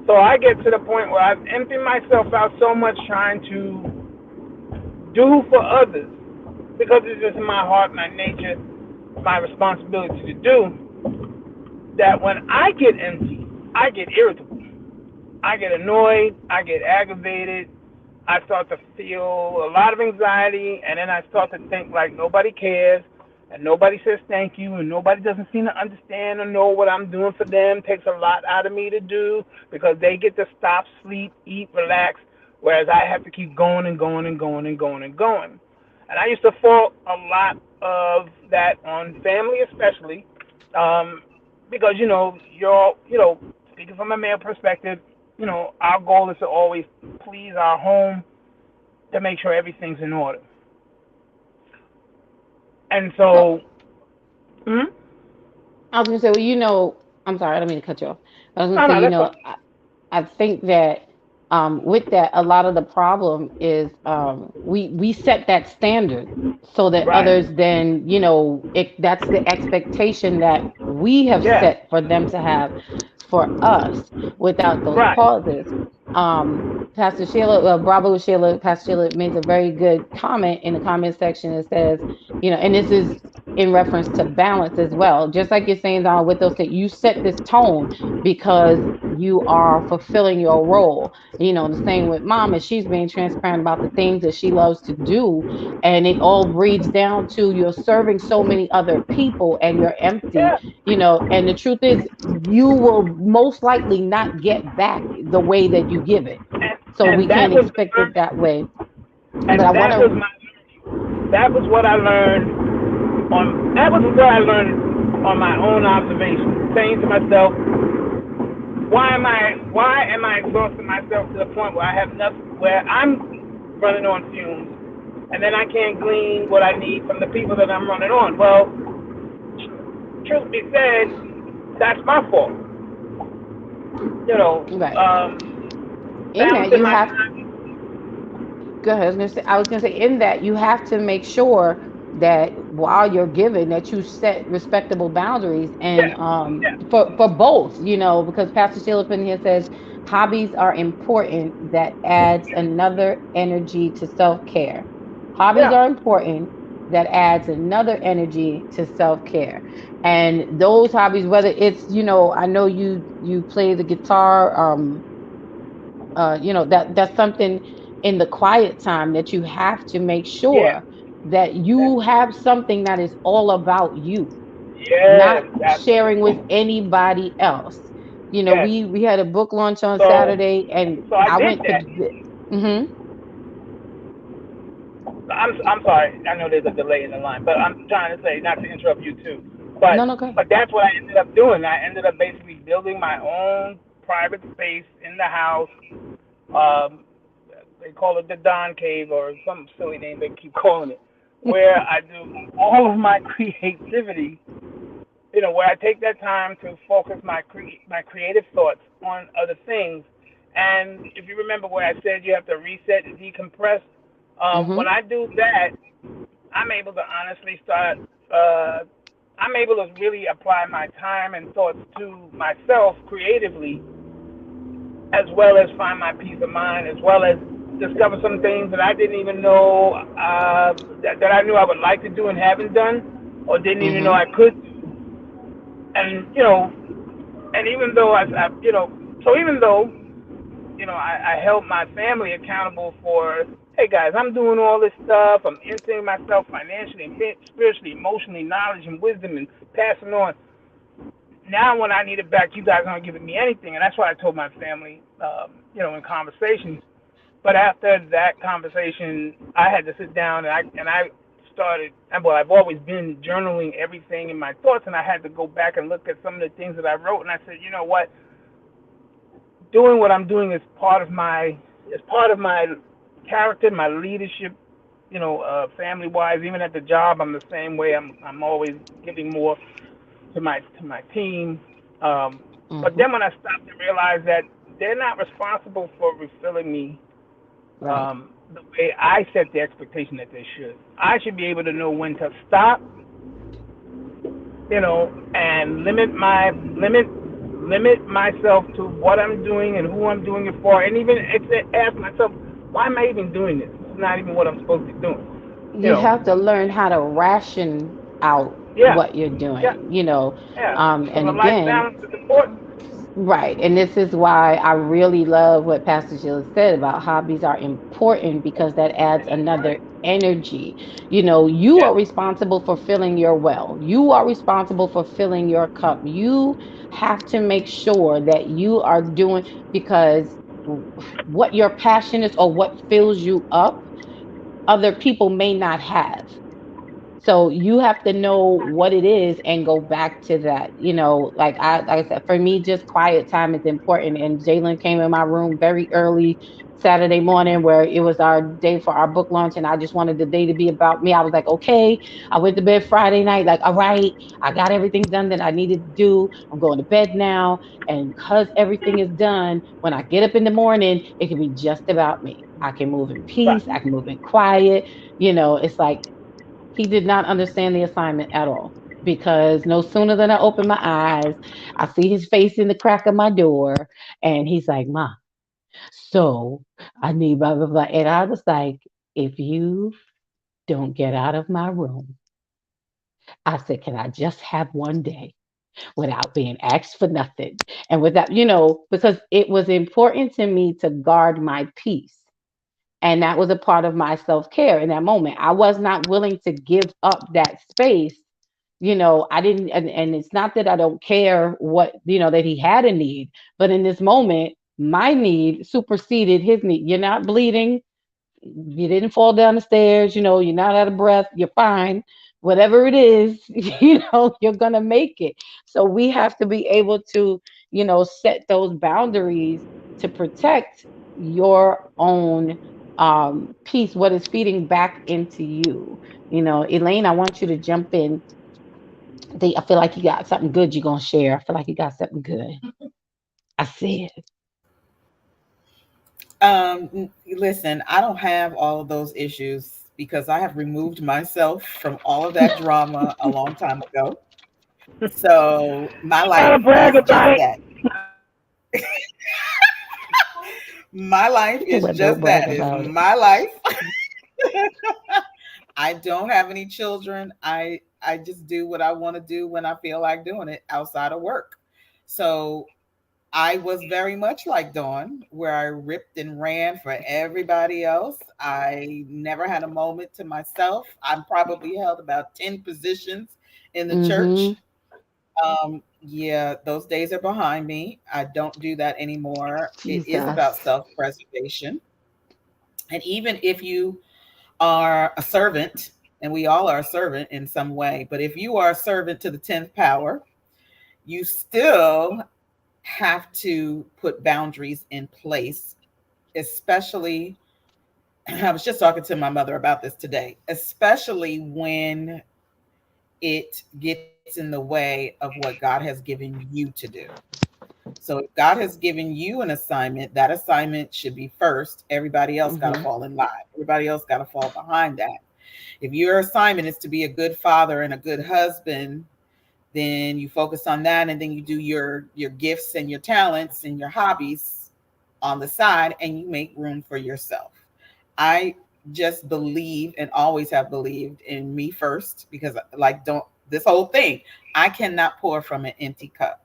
So I get to the point where I've emptied myself out so much trying to do for others, because it's just in my heart, my nature, my responsibility to do, that when I get empty, I get irritable. I get annoyed, I get aggravated, I start to feel a lot of anxiety, and then I start to think like nobody cares, and nobody says thank you, and nobody doesn't seem to understand or know what I'm doing for them. It takes a lot out of me to do, because they get to stop, sleep, eat, relax, whereas I have to keep going and going and going and going and going. And I used to fault a lot of that on family, especially, um, because speaking from a male perspective, our goal is to always please our home, to make sure everything's in order. And Well, so, hmm? I was gonna say, well, I'm sorry, I don't mean to cut you off. I was gonna No, say, no, that's fine. I think that with that, a lot of the problem is we set that standard so that Right. others then, that's the expectation that we have Yeah. set for them to have for us without those Right. pauses. Pastor Sheila, Bravo Sheila, Pastor Sheila made a very good comment in the comment section that says, and this is in reference to balance as well. Just like you're saying, Donald, with those things, you set this tone because you are fulfilling your role. The same with mom, as she's being transparent about the things that she loves to do. And it all breeds down to you're serving so many other people and you're empty, Yeah. and the truth is, you will most likely not get back the way that you give it. And So we and that can't was the expect it that learning, way. But I and want to, that was what I learned that was what I learned on my own observation, saying to myself, why am I exhausting myself to the point where I have nothing, where I'm running on fumes, and then I can't glean what I need from the people that I'm running on? Well, truth be said, that's my fault. right. In that, Balancing you my have time. Go ahead. I was gonna say in that you have to make sure that while you're giving that you set respectable boundaries and Yeah, yeah, for both, because Pastor Sheila in here says hobbies are important that adds another energy to self-care. Hobbies yeah, are important that adds another energy to self-care. And those hobbies, whether it's, I know you play the guitar, that's something in the quiet time that you have to make yeah. sure that you have something that is all about you, Yes, not sharing with absolutely. anybody else. Yes. We had a book launch on So, Saturday, and so I I did went to that. mm-hmm. I'm sorry. I know there's a delay in the line, but I'm trying to say, not to interrupt you too, but No, good. but that's what I ended up doing. I ended up basically building my own private space in the house, um, they call it the Don Cave or some silly name they keep calling it, where I do all of my creativity. Where I take that time to focus my creative thoughts on other things. And if you remember where I said you have to reset and decompress, Mhm. when I do that, I'm able to honestly start. Uh, I'm able to really apply my time and thoughts to myself creatively, as well as find my peace of mind, as well as discover some things that I didn't even know that I knew I would like to do and haven't done, or didn't even know Mhm. I could. And and even though so even though I held my family accountable for, hey guys, I'm doing all this stuff, I'm emptying myself financially and spiritually, emotionally, knowledge and wisdom, and passing on. Now when I need it back, you guys aren't giving me anything, and that's why I told my family, in conversations. But after that conversation, I had to sit down and I started. Well, I've always been journaling everything in my thoughts, and I had to go back and look at some of the things that I wrote, and I said, you know what, doing what I'm doing is part of my character, my leadership. Family wise, even at the job, I'm the same way. I'm always giving more to my team. Um, but Mhm. then when I stopped and realized that they're not responsible for refilling me Right. the way I set the expectation that they should. I should be able to know when to stop, and limit myself to what I'm doing and who I'm doing it for, and even ask myself, why am I even doing this? It's not even what I'm supposed to be doing. You You know, have to learn how to ration out yeah, what you're yeah, doing, yeah. So and the life again, balance is important. right. And this is why I really love what Pastor Sheila said about hobbies are important because that adds another energy. You Yeah, are responsible for filling your well. You are responsible for filling your cup. You have to make sure that you are doing because what your passion is or what fills you up, other people may not have. So you have to know what it is and go back to that. Like I said, for me, just quiet time is important. And Jalen came in my room very early Saturday morning where it was our day for our book launch, and I just wanted the day to be about me. I was like, okay. I went to bed Friday night, like, all right, I got everything done that I needed to do. I'm going to bed now. And because everything is done, when I get up in the morning, it can be just about me. I can move in right, peace, I can move in quiet. It's like he did not understand the assignment at all because no sooner than I open my eyes, I see his face in the crack of my door, and he's like, "Ma, so I need blah blah blah," and I was like, "If you don't get out of my room," I said, "Can I just have one day without being asked for nothing and without because it was important to me to guard my peace." And that was a part of my self care in that moment. I was not willing to give up that space. I didn't, and it's not that I don't care what, that he had a need, but in this moment, my need superseded his need. You're not bleeding, you didn't fall down the stairs, you're not out of breath, you're fine. Whatever it is, you're going to make it. So we have to be able to, set those boundaries to protect your own peace, what is feeding back into you. Elaine, I want you to jump in. I feel like you got something good you're going to share. I feel like you got something good. I see it. Listen, I don't have all of those issues because I have removed myself from all of that drama a long time ago. So my life gotta brag is about just it. that. My life is But don't just brag that. Is about it. my life. I don't have any children. I just do what I want to do when I feel like doing it outside of work. So I was very much like Dawn, where I ripped and ran for everybody else. I never had a moment to myself. I probably held about 10 positions in the Mm-hmm. church. Yeah, those days are behind me. I don't do that anymore. It is about Jesus. self preservation. And even if you are a servant, and we all are a servant in some way, but if you are a servant to the 10th power, you still have to put boundaries in place, especially I was just talking to my mother about this today, especially when it gets in the way of what God has given you to do. So if God has given you an assignment, that assignment should be first. Everybody else got to Mhm. fall in line. Everybody else got to fall behind that. If your assignment is to be a good father and a good husband, then you focus on that, and then you do your gifts and your talents and your hobbies on the side, and you make room for yourself. I just believe and always have believed in me first, because like, don't, this whole thing, I cannot pour from an empty cup.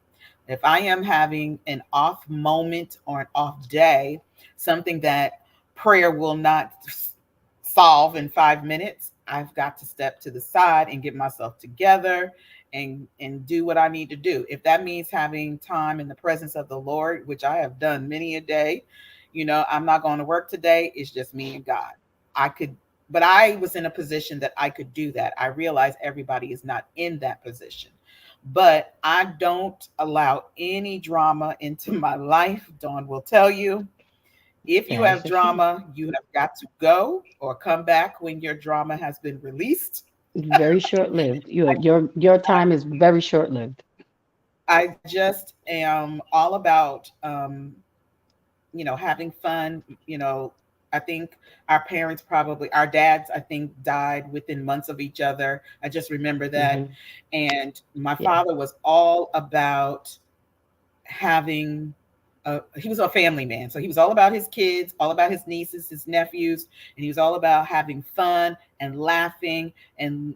If I am having an off moment or an off day, something that prayer will not solve in 5 minutes, I've got to step to the side and get myself together and do what I need to do. If that means having time in the presence of the Lord, which I have done many a day, I'm not going to work today. It's just me and God. I could, but I was in a position that I could do that. I realize everybody is not in that position. But I don't allow any drama into my life. Dawn will tell you, if you That is have the truth. drama, you have got to go or come back when your drama has been released. Very short lived. Your time is very short lived. I just am all about, having fun. I think our dads, I think, died within months of each other. I just remember that. Hmm. And my Yeah. father was all about having he was a family man. So he was all about his kids, all about his nieces, his nephews, and he was all about having fun and laughing. And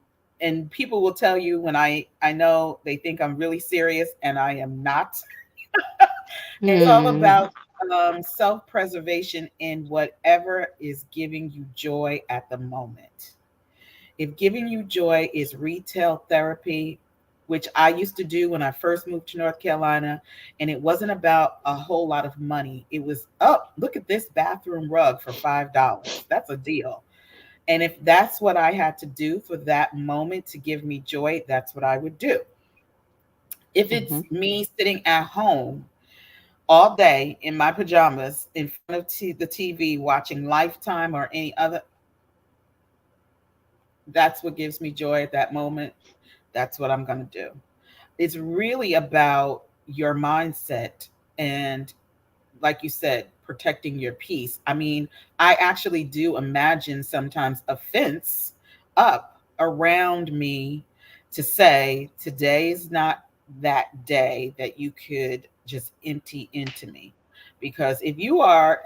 people will tell you, when I know they think I'm really serious, and I am not. It's all Hmm. about self-preservation in whatever is giving you joy at the moment. If giving you joy is retail therapy, which I used to do when I first moved to North Carolina, and it wasn't about a whole lot of money. It was, oh, look at this bathroom rug for $5. That's a deal. And if that's what I had to do for that moment to give me joy, that's what I would do. If Hmm. it's me sitting at home all day in my pajamas in front of the TV watching Lifetime or any other, that's what gives me joy at that moment. That's what I'm going to do. It's really about your mindset and, like you said, protecting your peace. I mean, I actually do imagine sometimes a fence up around me to say, today's not that day that you could just empty into me. Because if you are,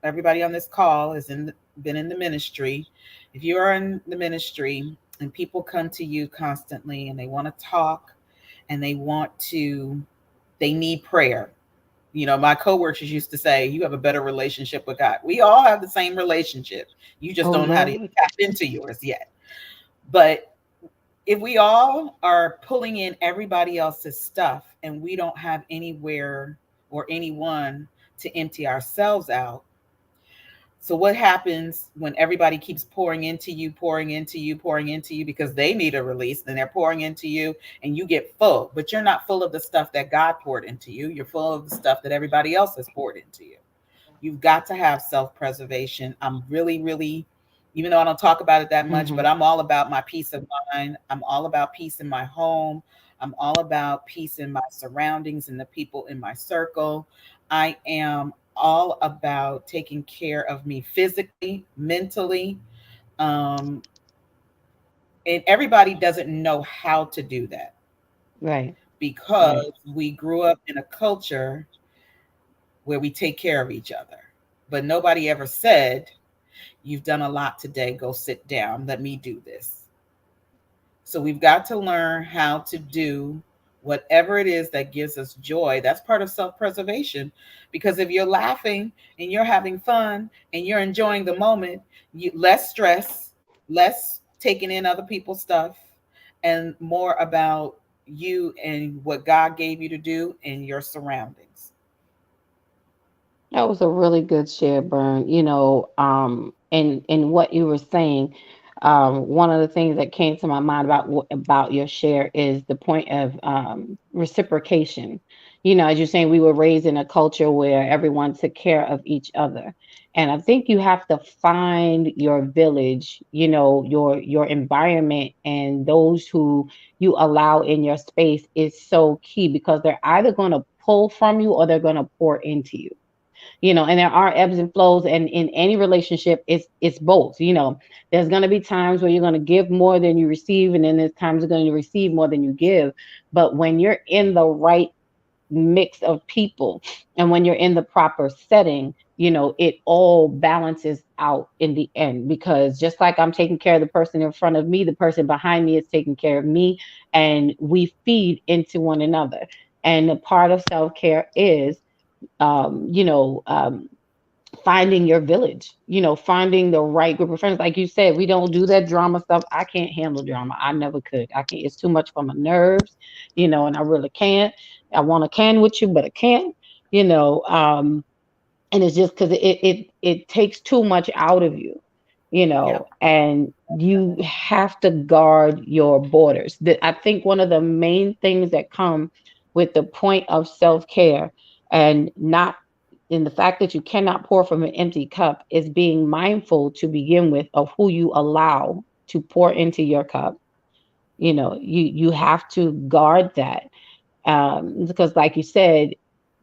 everybody on this call has been in the ministry. If you are in the ministry and people come to you constantly and they want to talk and they need prayer. My coworkers used to say, you have a better relationship with God. We all have the same relationship. You just Oh don't know how to Lord. tap into yours yet. But if we all are pulling in everybody else's stuff and we don't have anywhere or anyone to empty ourselves out, so what happens when everybody keeps pouring into you, pouring into you, pouring into you because they need a release, then they're pouring into you and you get full, but you're not full of the stuff that God poured into you. You're full of the stuff that everybody else has poured into you. You've got to have self-preservation. I'm really, really, even though I don't talk about it that much, Hmm. but I'm all about my peace of mind. I'm all about peace in my home. I'm all about peace in my surroundings and the people in my circle. I am all about taking care of me physically, mentally. Um, and everybody doesn't know how to do that Right. Right. because we grew up in a culture where we take care of each other. But nobody ever said, you've done a lot today. Go sit down. Let me do this. So we've got to learn how to do whatever it is that gives us joy. That's part of self preservation. Because if you're laughing and you're having fun and you're enjoying the moment, less stress, less taking in other people's stuff, and more about you and what God gave you to do and your surroundings. That was a really good share, Burn. And what you were saying, One of the things that came to my mind about about your share is the point of reciprocation. You know, as you're saying, we were raised in a culture where everyone took care of each other, and I think you have to find your village, you know, your environment, and those who you allow in your space is so key because they're either going to pull from you or they're going to pour into you. You know, and there are ebbs and flows, and in any relationship it's both. You know, there's going to be times where you're going to give more than you receive, and then there's times you're going to receive more than you give. But when you're in the right mix of people, and when you're in the proper setting, you know, it all balances out in the end, because just like I'm taking care of the person in front of me, the person behind me is taking care of me, and we feed into one another. And a part of self-care is you know, finding your village, you know, finding the right group of friends. Like you said, we don't do that drama stuff. I can't handle drama. I never could. I can't. It's too much for my nerves, you know, and I really can't. I want to can with you, but I can't, you know. And it's just because it takes too much out of you, you Yeah. know, and you have to guard your borders. I think one of the main things that come with the point of self-care, and not in the fact that you cannot pour from an empty cup, is being mindful to begin with of who you allow to pour into your cup. You know, you have to guard that, because like you said,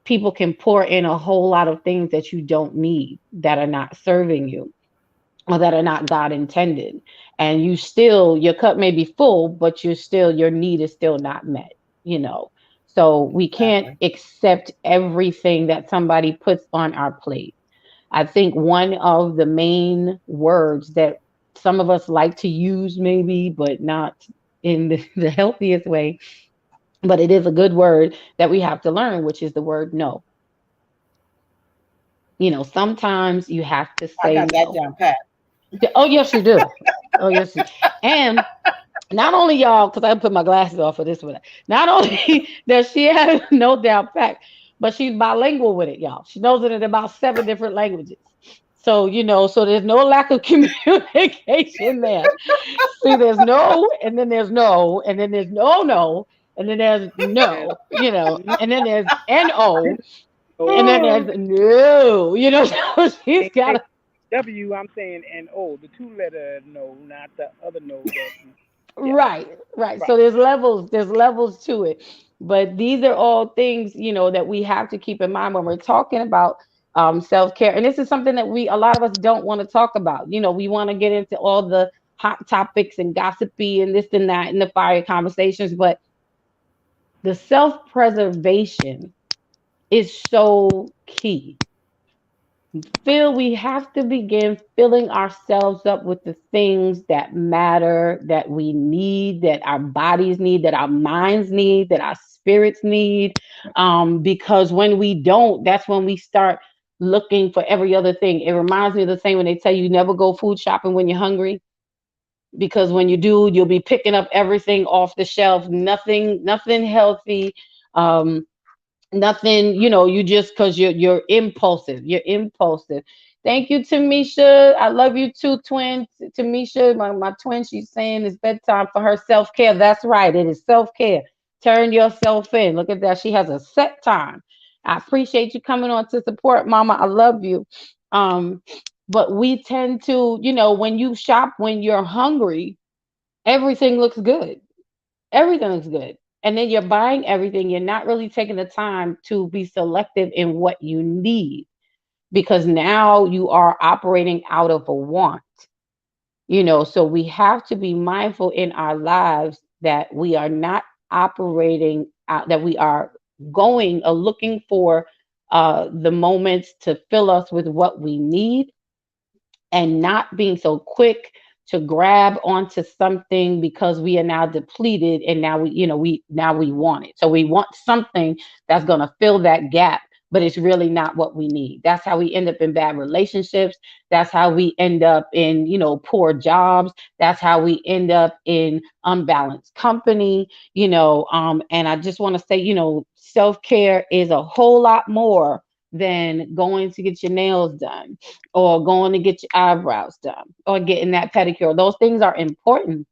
people can pour in a whole lot of things that you don't need, that are not serving you or that are not God intended. And you still, your cup may be full, but you're still, your need is still not met, you know. So we can't Exactly. accept everything that somebody puts on our plate. I think one of the main words that some of us like to use, maybe, but not in the healthiest way, but it is a good word that we have to learn, which is the word no. You know, sometimes you have to I say got that no. down pat. Oh, yes, you do. Oh, yes. And not only y'all, because I put my glasses off for this one, not only does she have no doubt fact, but she's bilingual with it, y'all. She knows it in about 7 different languages. So, you know, so there's no lack of communication there. See, there's no, and then there's no, and then there's no, and then there's And no, you know, no, and then there's no, and then oh, there's no, you know, so she's ain't got saying to, W, I'm saying N-O, the two-letter no, not the other no that, yeah, right, right. right. So there's levels to it. But these are all things, you know, that we have to keep in mind when we're talking about self-care. And this is something that a lot of us don't want to talk about. You know, we want to get into all the hot topics and gossipy and this and that and the fire conversations, but the self-preservation is so key. We have to begin filling ourselves up with the things that matter, that we need, that our bodies need, that our minds need, that our spirits need. Because when we don't, that's when we start looking for every other thing. It reminds me of the same when they tell you never go food shopping when you're hungry, because when you do, you'll be picking up everything off the shelf, nothing healthy. Um, Nothing, you know, you just, because you're impulsive, Thank you, Tamisha. I love you too, twin. Tamisha, my twin, she's saying it's bedtime for her self-care. That's right, it is self-care. Turn yourself in. Look at that, she has a set time. I appreciate you coming on to support, mama. I love you. um but we tend to, you know, when you shop when you're hungry, everything looks good, everything looks good. And then you're buying everything. You're not really taking the time to be selective in what you need, because now you are operating out of a want. You know, so we have to be mindful in our lives that we are not operating out, that we are going or looking for the moments to fill us with what we need, and not being so quick to grab onto something because we are now depleted, and now we, you know, we want it, so we want something that's going to fill that gap, but it's really not what we need. That's how we end up in bad relationships. That's how we end up in, you know, poor jobs. That's how we end up in unbalanced company, you know. And I just want to say, you know, self-care is a whole lot more than going to get your nails done or going to get your eyebrows done or getting that pedicure. Those things are important,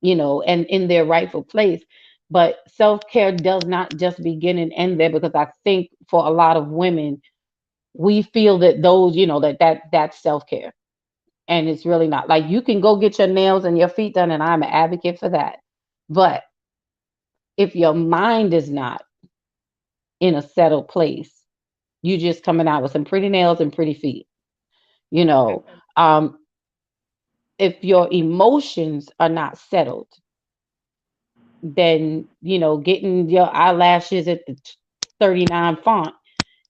and in their rightful place. But self care does not just begin and end there, because I think for a lot of women, we feel that those, that's self care. And it's really not. Like, you can go get your nails and your feet done, and I'm an advocate for that. But if your mind is not in a settled place, you just coming out with some pretty nails and pretty feet. You know, um, if your emotions are not settled, then getting your eyelashes at the 39 font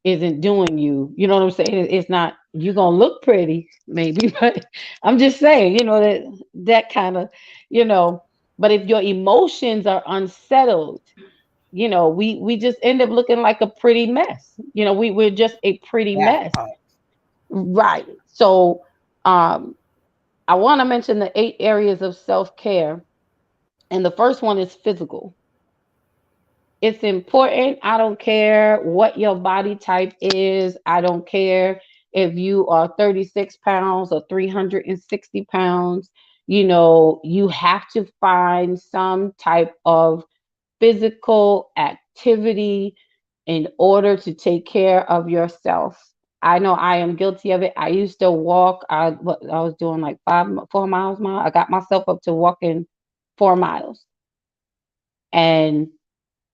isn't doing you. You know what I'm saying? It's not. You're gonna look pretty, maybe, but I'm just saying, that kind of, you know. But if your emotions are unsettled, we just end up looking like a pretty mess. We're just a pretty That mess, part. right? So, I want to mention the 8 areas of self care, and the first one is physical. It's important. I don't care what your body type is. I don't care if you are 36 pounds or 360 pounds. You have to find some type of physical activity in order to take care of yourself. I know I am guilty of it. I used to walk. I was doing like 4 miles. I got myself up to walking 4 miles, and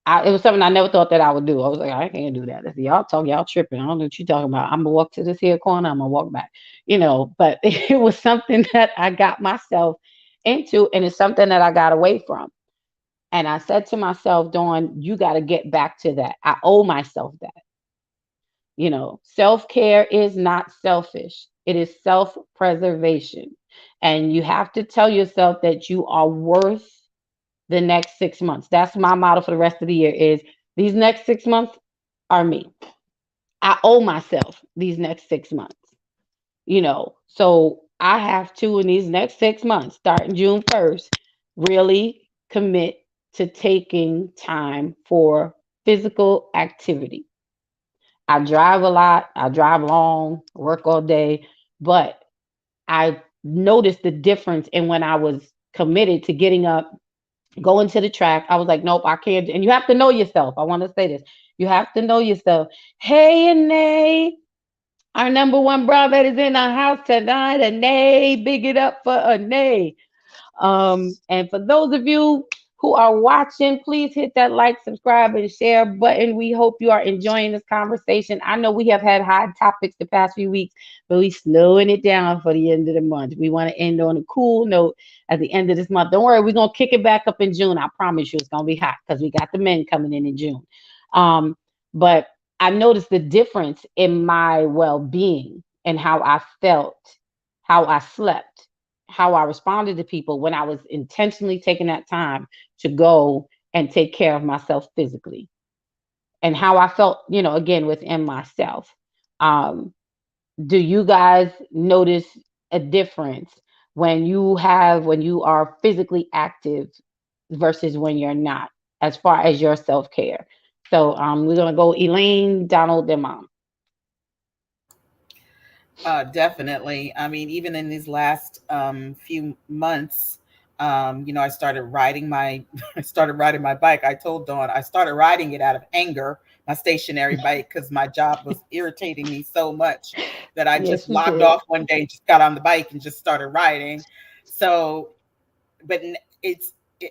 it was something I never thought that I would do. I was like, I can't do that. I said, y'all tripping. I don't know what you talking about. I'm gonna walk to this here corner. I'm gonna walk back. But it was something that I got myself into, and it's something that I got away from. And I said to myself, Dawn, you got to get back to that. I owe myself that. Self care is not selfish. It is self preservation, and you have to tell yourself that you are worth the next 6 months. That's my motto for the rest of the year is these next 6 months are me. I owe myself these next 6 months, So I have to, in these next 6 months, starting June 1st, really commit to taking time for physical activity. I drive a lot, I drive long, work all day, but I noticed the difference in when I was committed to getting up, going to the track. I was like, nope, I can't. And you have to know yourself. I want to say this. You have to know yourself. Hey, Anae, our number one brother is in our house tonight. Anae, big it up for Anae. And for those of you who are watching, please hit that like, subscribe, and share button. We hope you are enjoying this conversation. I know we have had hot topics the past few weeks, but we slowing it down for the end of the month. We want to end on a cool note at the end of this month. Don't worry, we're gonna kick it back up in June. I promise you, it's gonna be hot because we got the men coming in June. But I noticed the difference in my well-being and how I felt, how I slept, how I responded to people when I was intentionally taking that time to go and take care of myself physically, and how I felt, again, within myself. Um, do you guys notice a difference when you are physically active versus when you're not, as far as your self care? So we're gonna go Elaine, Donald, and Mom. Definitely. I mean, even in these last few months, I started riding my I started riding my bike. I told Dawn I started riding it out of anger, my stationary bike, because my job was irritating me so much that I just Yes, you logged did. off one day, just got on the bike and just started riding. So, but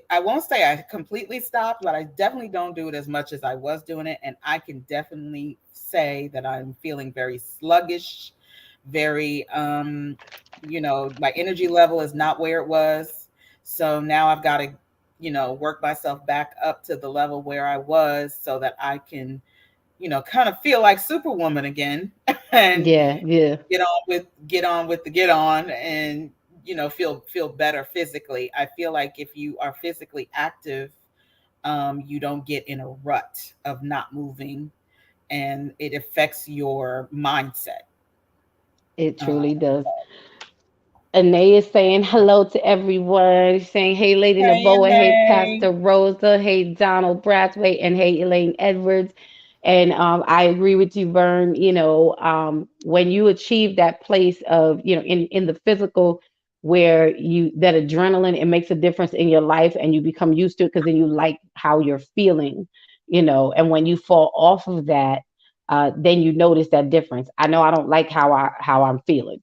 I won't say I completely stopped, but I definitely don't do it as much as I was doing it, and I can definitely say that I'm feeling very sluggish, very my energy level is not where it was. So now I've got to work myself back up to the level where I was, so that I can kind of feel like superwoman again and Yeah, yeah. get on and feel better physically. I feel like if you are physically active, you don't get in a rut of not moving, and it affects your mindset. It uh, truly does. Anae is saying hello to everyone. She's saying, hey, Lady hey, Navoa. Hey, Nay. Pastor Rosa. Hey, Donald Brathwaite. And hey, Elaine Edwards. And I agree with you, Vern. When you achieve that place of, in the physical, where you that adrenaline, it makes a difference in your life, and you become used to it because then you like how you're feeling. And when you fall off of that, then you notice that difference. I know I don't like how I'm feeling.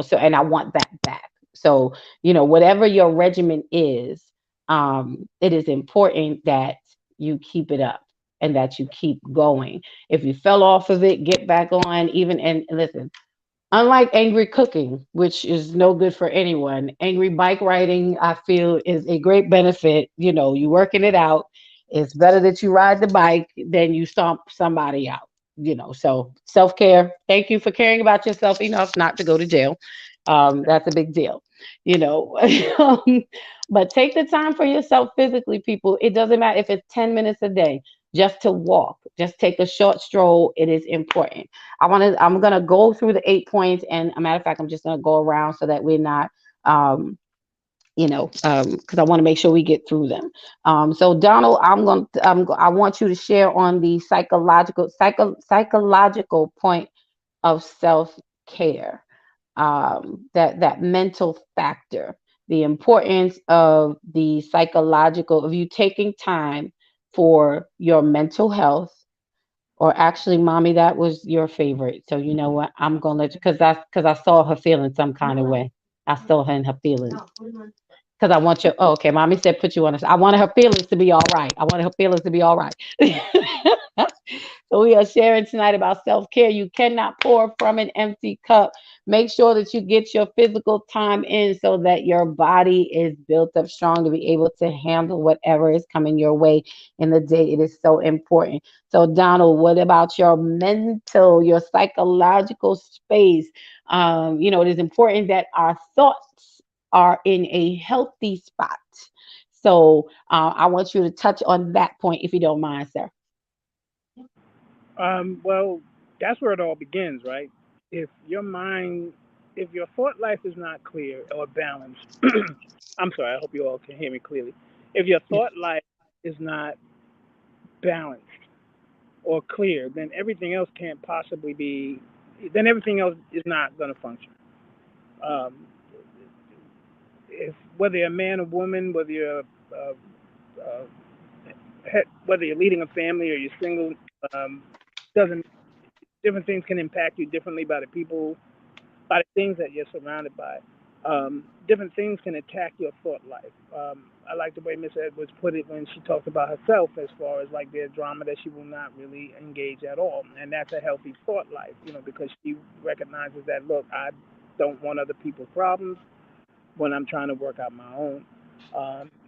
So, and I want that back. So, whatever your regimen is, it is important that you keep it up and that you keep going. If you fell off of it, get back on. Even and listen, unlike angry cooking, which is no good for anyone, angry bike riding, I feel, is a great benefit. You working it out. It's better that you ride the bike than you stomp somebody out. So self care. Thank you for caring about yourself enough not to go to jail. That's a big deal. You know, um, but take the time for yourself physically, people. It doesn't matter if it's 10 minutes a day, just to walk, just take a short stroll. It is important. I'm gonna go through the 8 points, and a matter of fact, I'm just gonna go around so that we're not, um, because I want to make sure we get through them. So Donald, I want you to share on the psychological point of self care, that mental factor, the importance of the psychological, of you taking time for your mental health. Or actually, mommy, that was your favorite. So you know what? I'm gonna let you, because I saw her feeling some kind of way. I saw her in her feelings. Because I want your, oh, okay, mommy said put you on this. I wanted her feelings to be all right. I wanted her feelings to be all right. So we are sharing tonight about self-care. You cannot pour from an empty cup. Make sure that you get your physical time in so that your body is built up strong to be able to handle whatever is coming your way in the day. It is so important. So Donald, what about your mental, your psychological space? It is important that our thoughts are in a healthy spot. So I want you to touch on that point if you don't mind, sir. Well, that's where it all begins, right? If your mind, if your thought life is not clear or balanced, I'm sorry, I hope you all can hear me clearly. If your Yes. thought life is not balanced or clear, then everything else can't possibly be, then everything else is not going to function. Um, if whether you're a man or woman, uh, whether you're leading a family or you're single, um, doesn't different things can impact you differently by the people, by the things that you're surrounded by. Different things can attack your thought life. I like the way Miss Edwards put it when she talked about herself, as far as like there's drama that she will not really engage at all, and that's a healthy thought life, because she recognizes that, look, I don't want other people's problems when I'm trying to work out my own.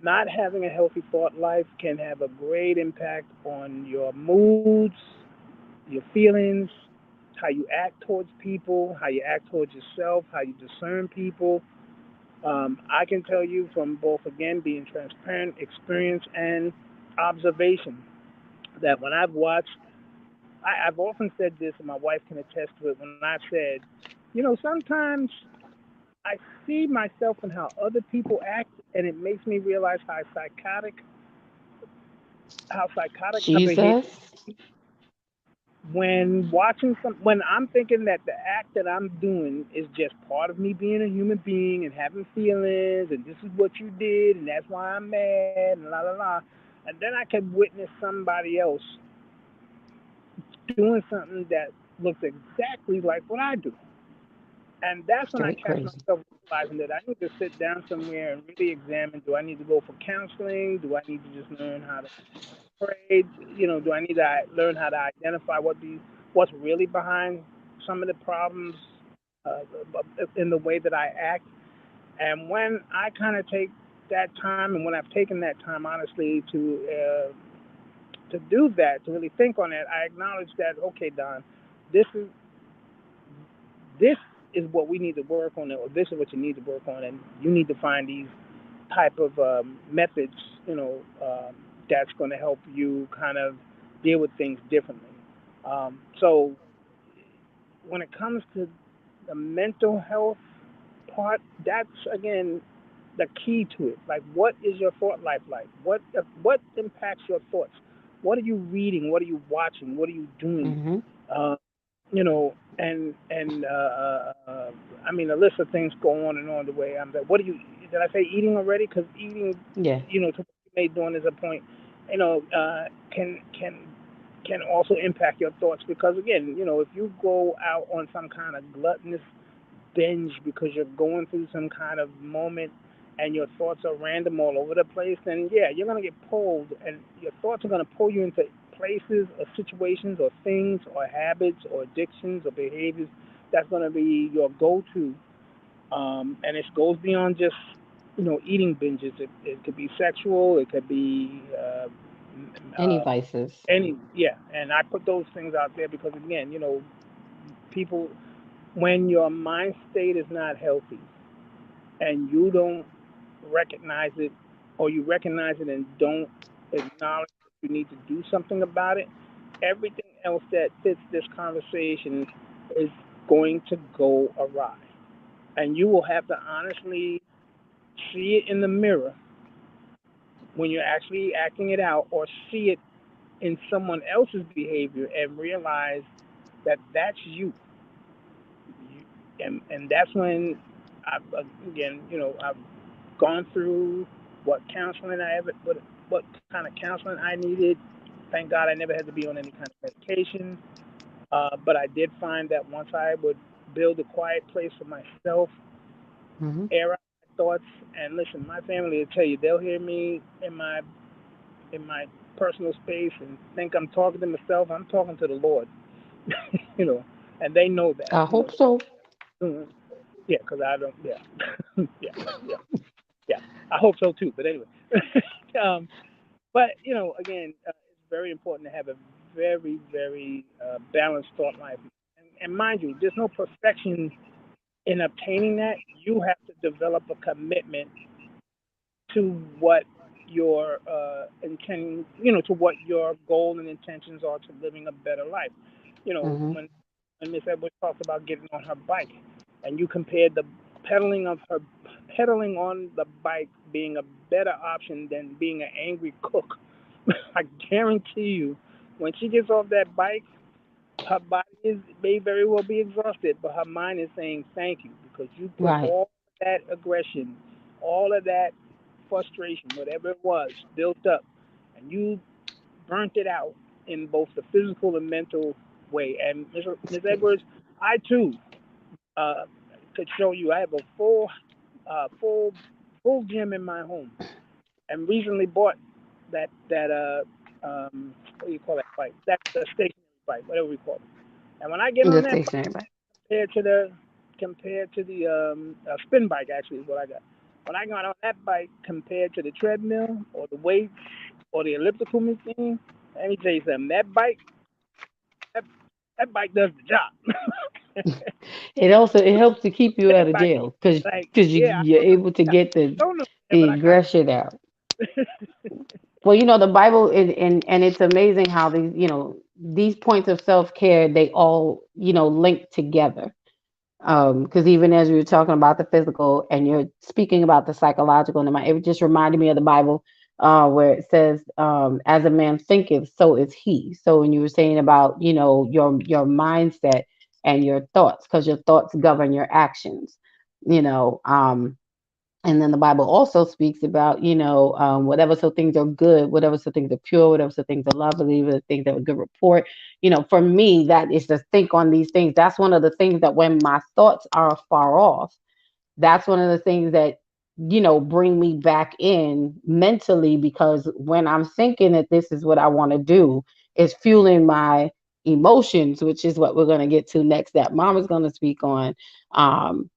Not having a healthy thought life can have a great impact on your moods, your feelings, how you act towards people, how you act towards yourself, how you discern people. I can tell you from both, again, being transparent, experience, and observation, that when I've watched, I've often said this, and my wife can attest to it, when I've said, sometimes I see myself in how other people act, and it makes me realize how psychotic my behavior Jesus, when I'm thinking that the act that I'm doing is just part of me being a human being and having feelings, and this is what you did, and that's why I'm mad, and la la la, and then I can witness somebody else doing something that looks exactly like what I do, and that's when I straight catch crazy. myself realizing that I need to sit down somewhere and really examine: do I need to go for counseling? Do I need to just learn how to pray? Do I need to learn how to identify what's really behind some of the problems, uh, in the way that I act? And when I kind of take that time, and when I've taken that time, honestly, to do that, to really think on it, I acknowledge that, okay, Don, this is this is what we need to work on, or this is what you need to work on, and you need to find these type of methods, that's going to help you kind of deal with things differently. So when it comes to the mental health part, that's again the key to it. Like, what is your thought life like? What impacts your thoughts? What are you reading? What are you watching? What are you doing? Mhm. Uh, I mean, a list of things go on and on. The way I'm. What do you? Did I say eating already? Because eating, Yeah. to what you made doing is a point. You know, can also impact your thoughts because again, if you go out on some kind of gluttonous binge because you're going through some kind of moment and your thoughts are random all over the place, then yeah, you're gonna get pulled, and your thoughts are gonna pull you into places or situations or things or habits or addictions or behaviors that's gonna be your go-to. And it goes beyond just eating binges. It could be sexual. It could be Any uh, vices. any yeah. And I put those things out there because again, people when your mind state is not healthy and you don't recognize it, or you recognize it and don't acknowledge that you need to do something about it, everything else that fits this conversation is going to go awry. And you will have to honestly see it in the mirror when you're actually acting it out, or see it in someone else's behavior and realize that that's you. And that's when I've again, I've gone through what kind of counseling I needed. Thank God I never had to be on any kind of medication. But I did find that once I would build a quiet place for myself, Mhm. air out my thoughts, and listen, my family will tell you they'll hear me in my personal space and think I'm talking to myself. I'm talking to the Lord, you know, and they know that, I hope so. mm, yeah, because I don't, yeah, yeah, yeah, yeah. I hope so too. But anyway, um, but again, it's very important to have a very, very balanced thought life. And mind you, there's no perfection in obtaining that. You have to develop a commitment to what your to what your goal and intentions are to living a better life. Mhm. When Miss Edwards talked about getting on her bike, and you compared the pedaling of her pedaling on the bike being a better option than being an angry cook, I guarantee you, when she gets off that bike, her body may very well be exhausted, but her mind is saying thank you because you put Right. all that aggression, all of that frustration, whatever it was, built up, and you burnt it out in both the physical and mental way. And Ms. Edwards, I too uh, could show you. I have a uh, full, full gym in my home, and recently bought that what do you call that bike? That the stationary bike, whatever we call it. And when I get The on that bike, stationary bike. compared to the spin bike, actually is what I got. When I got on that bike compared to the treadmill or the weights or the elliptical machine, let me tell you something. That, that bike does the job. It helps to keep you That out of bike, jail because like, you yeah, you're able to I get don't know, man, but the I kind aggression out. of. Well, the Bible, and it's amazing how these points of self care, they all link together. Because even as you were talking about the physical and you're speaking about the psychological, and it just reminded me of the Bible, where it says, "As a man thinketh, so is he." So when you were saying about your mindset and your thoughts, because your thoughts govern your actions, you know. And then the Bible also speaks about, whatever so things are good, whatever so things are pure, whatever so things are lovely, whatever things that are good report. For me, that is to think on these things. That's one of the things that when my thoughts are far off, that's one of the things that, bring me back in mentally, because when I'm thinking that this is what I want to do, is fueling my emotions, which is what we're going to get to next, that mom is going to speak on. Um,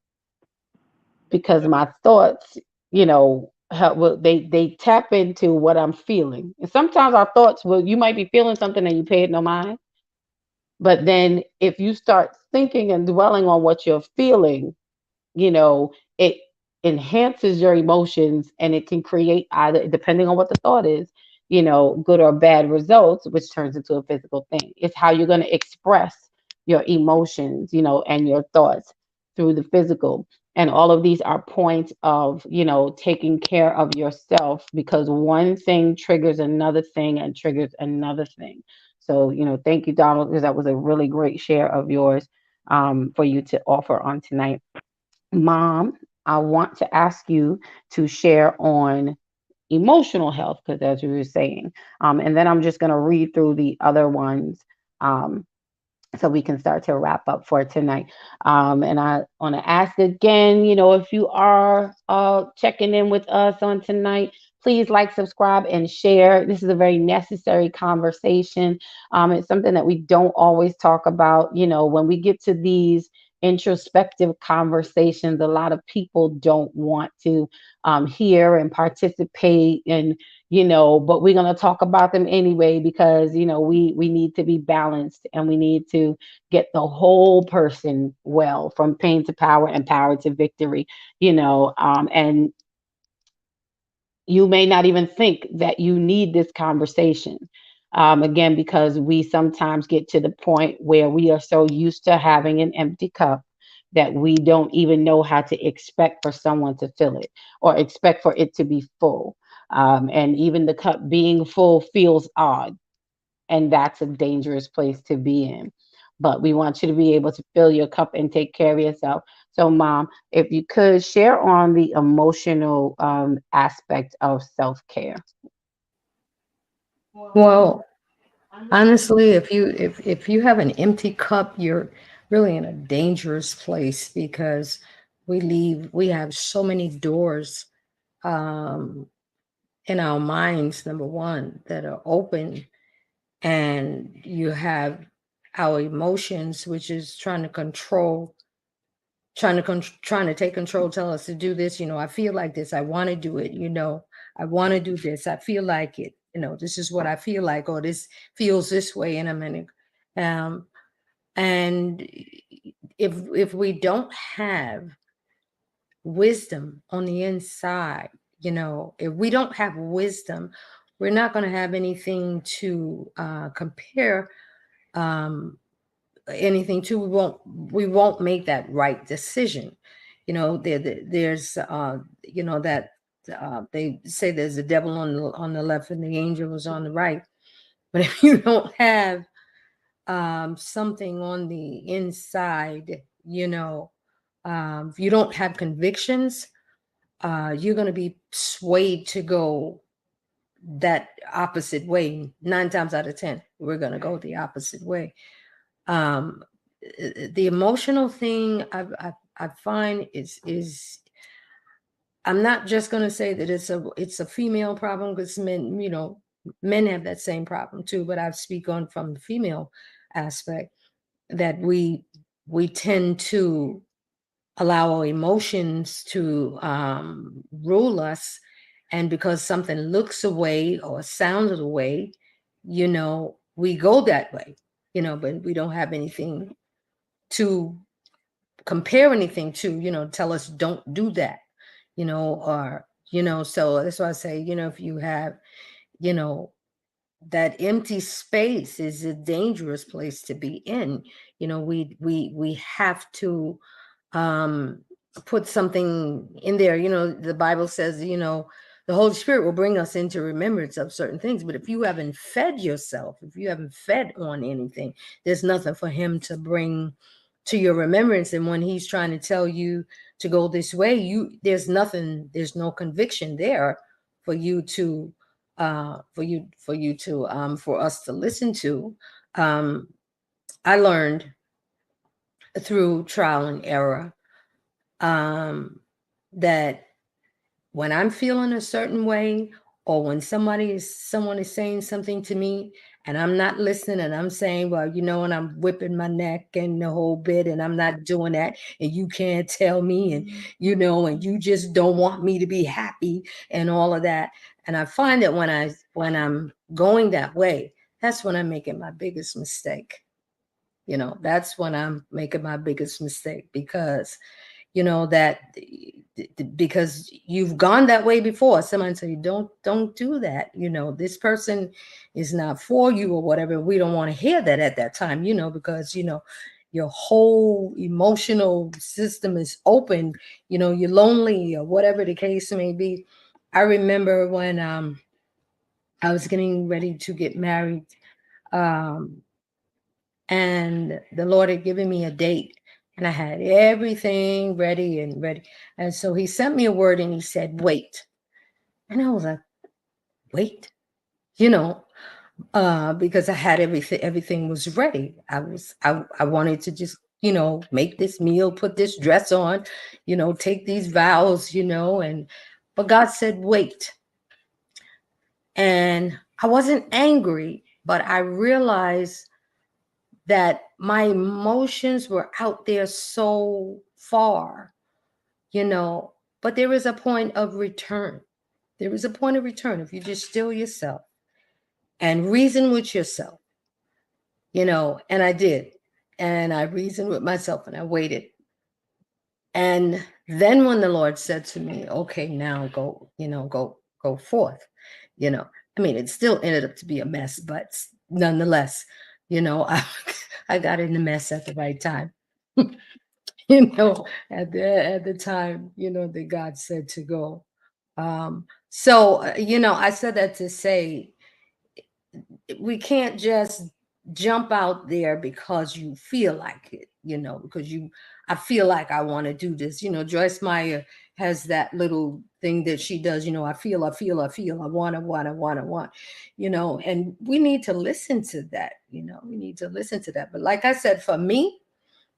because my thoughts, they tap into what I'm feeling. And sometimes our thoughts will you might be feeling something and you pay it no mind. But then if you start thinking and dwelling on what you're feeling, it enhances your emotions, and it can create, either depending on what the thought is, good or bad results, which turns into a physical thing. It's how you're going to express your emotions, and your thoughts through the physical. And all of these are points of, taking care of yourself, because one thing triggers another thing and triggers another thing. So, thank you, Donald, because that was a really great share of yours, for you to offer on tonight. Mom, I want to ask you to share on emotional health, because as you were saying, and then I'm just going to read through the other ones. Um, so we can start to wrap up for tonight. And I want to ask again, if you are checking in with us on tonight, please like, subscribe, and share. This is a very necessary conversation. It's something that we don't always talk about. When we get to these introspective conversations, a lot of people don't want to hear and participate, and but we're going to talk about them anyway, because we need to be balanced, and we need to get the whole person well, from pain to power and power to victory. And you may not even think that you need this conversation. Again, because we sometimes get to the point where we are so used to having an empty cup that we don't even know how to expect for someone to fill it, or expect for it to be full. And even the cup being full feels odd, and that's a dangerous place to be in. But we want you to be able to fill your cup and take care of yourself. So, Mom, if you could share on the emotional aspect of self care. Well, honestly, if you have an empty cup, you're really in a dangerous place, because we have so many doors um in our minds, number one, that are open, and you have our emotions, which is trying to take control, tell us to do this. I feel like this, I want to do it. I want to do this, I feel like it. This is what I feel like, or this feels this way in a minute. um and if we don't have wisdom on the inside, if we don't have wisdom, we're not going to have anything to compare um anything to. We won't make that right decision. There's that they say there's a devil on the left and the angel was on the right. But if you don't have something on the inside, if you don't have convictions, you're going to be swayed to go that opposite way. 9 times out of 10, we're going to go the opposite way. um the emotional thing, I find is I'm not just going to say that it's a female problem, because men have that same problem too, but I speak on from the female aspect, that we tend to allow our emotions to rule us. And because something looks away or sounds away, we go that way. But we don't have anything to compare anything to, tell us don't do that, or so that's why I say, if you have, you know that empty space is a dangerous place to be in. We have to um put something in there. The Bible says, the Holy Spirit will bring us into remembrance of certain things. But if you haven't fed yourself, if you haven't fed on anything, there's nothing for him to bring to your remembrance. And when he's trying to tell you to go this way, there's no conviction there for you to for us to listen to. um I learned through trial and error um that when I'm feeling a certain way, or when someone is saying something to me and I'm not listening, and I'm saying, well, and I'm whipping my neck and the whole bit, and I'm not doing that, and you can't tell me, and and you just don't want me to be happy, and all of that. And I find that when I'm going that way, that's when I'm making my biggest mistake. That's when I'm making my biggest mistake, because that because you've gone that way before. Somebody say, don't do that. This person is not for you, or whatever. We don't want to hear that at that time, because your whole emotional system is open, you're lonely or whatever the case may be. I remember when I was getting ready to get married, um, and the Lord had given me a date, and I had everything ready and ready. And so he sent me a word and he said, wait. And I was like, wait, you know, because I had everything was ready. I wanted to just, make this meal, put this dress on, take these vows, but God said, wait. And I wasn't angry, but I realized that my emotions were out there so far, you know, but there is a point of return. There is a point of return if you just still yourself and reason with yourself, and I did. And I reasoned with myself and I waited. And then when the Lord said to me, okay, now go, go forth, you know, I mean, it still ended up to be a mess, but nonetheless, I, I got in the mess at the right time. At the time, that God said to go. So, I said that to say we can't just jump out there because you feel like it, because I feel like I want to do this. Joyce Meyer has that little thing that she does, I want, and we need to listen to that, we need to listen to that. But like I said, for me,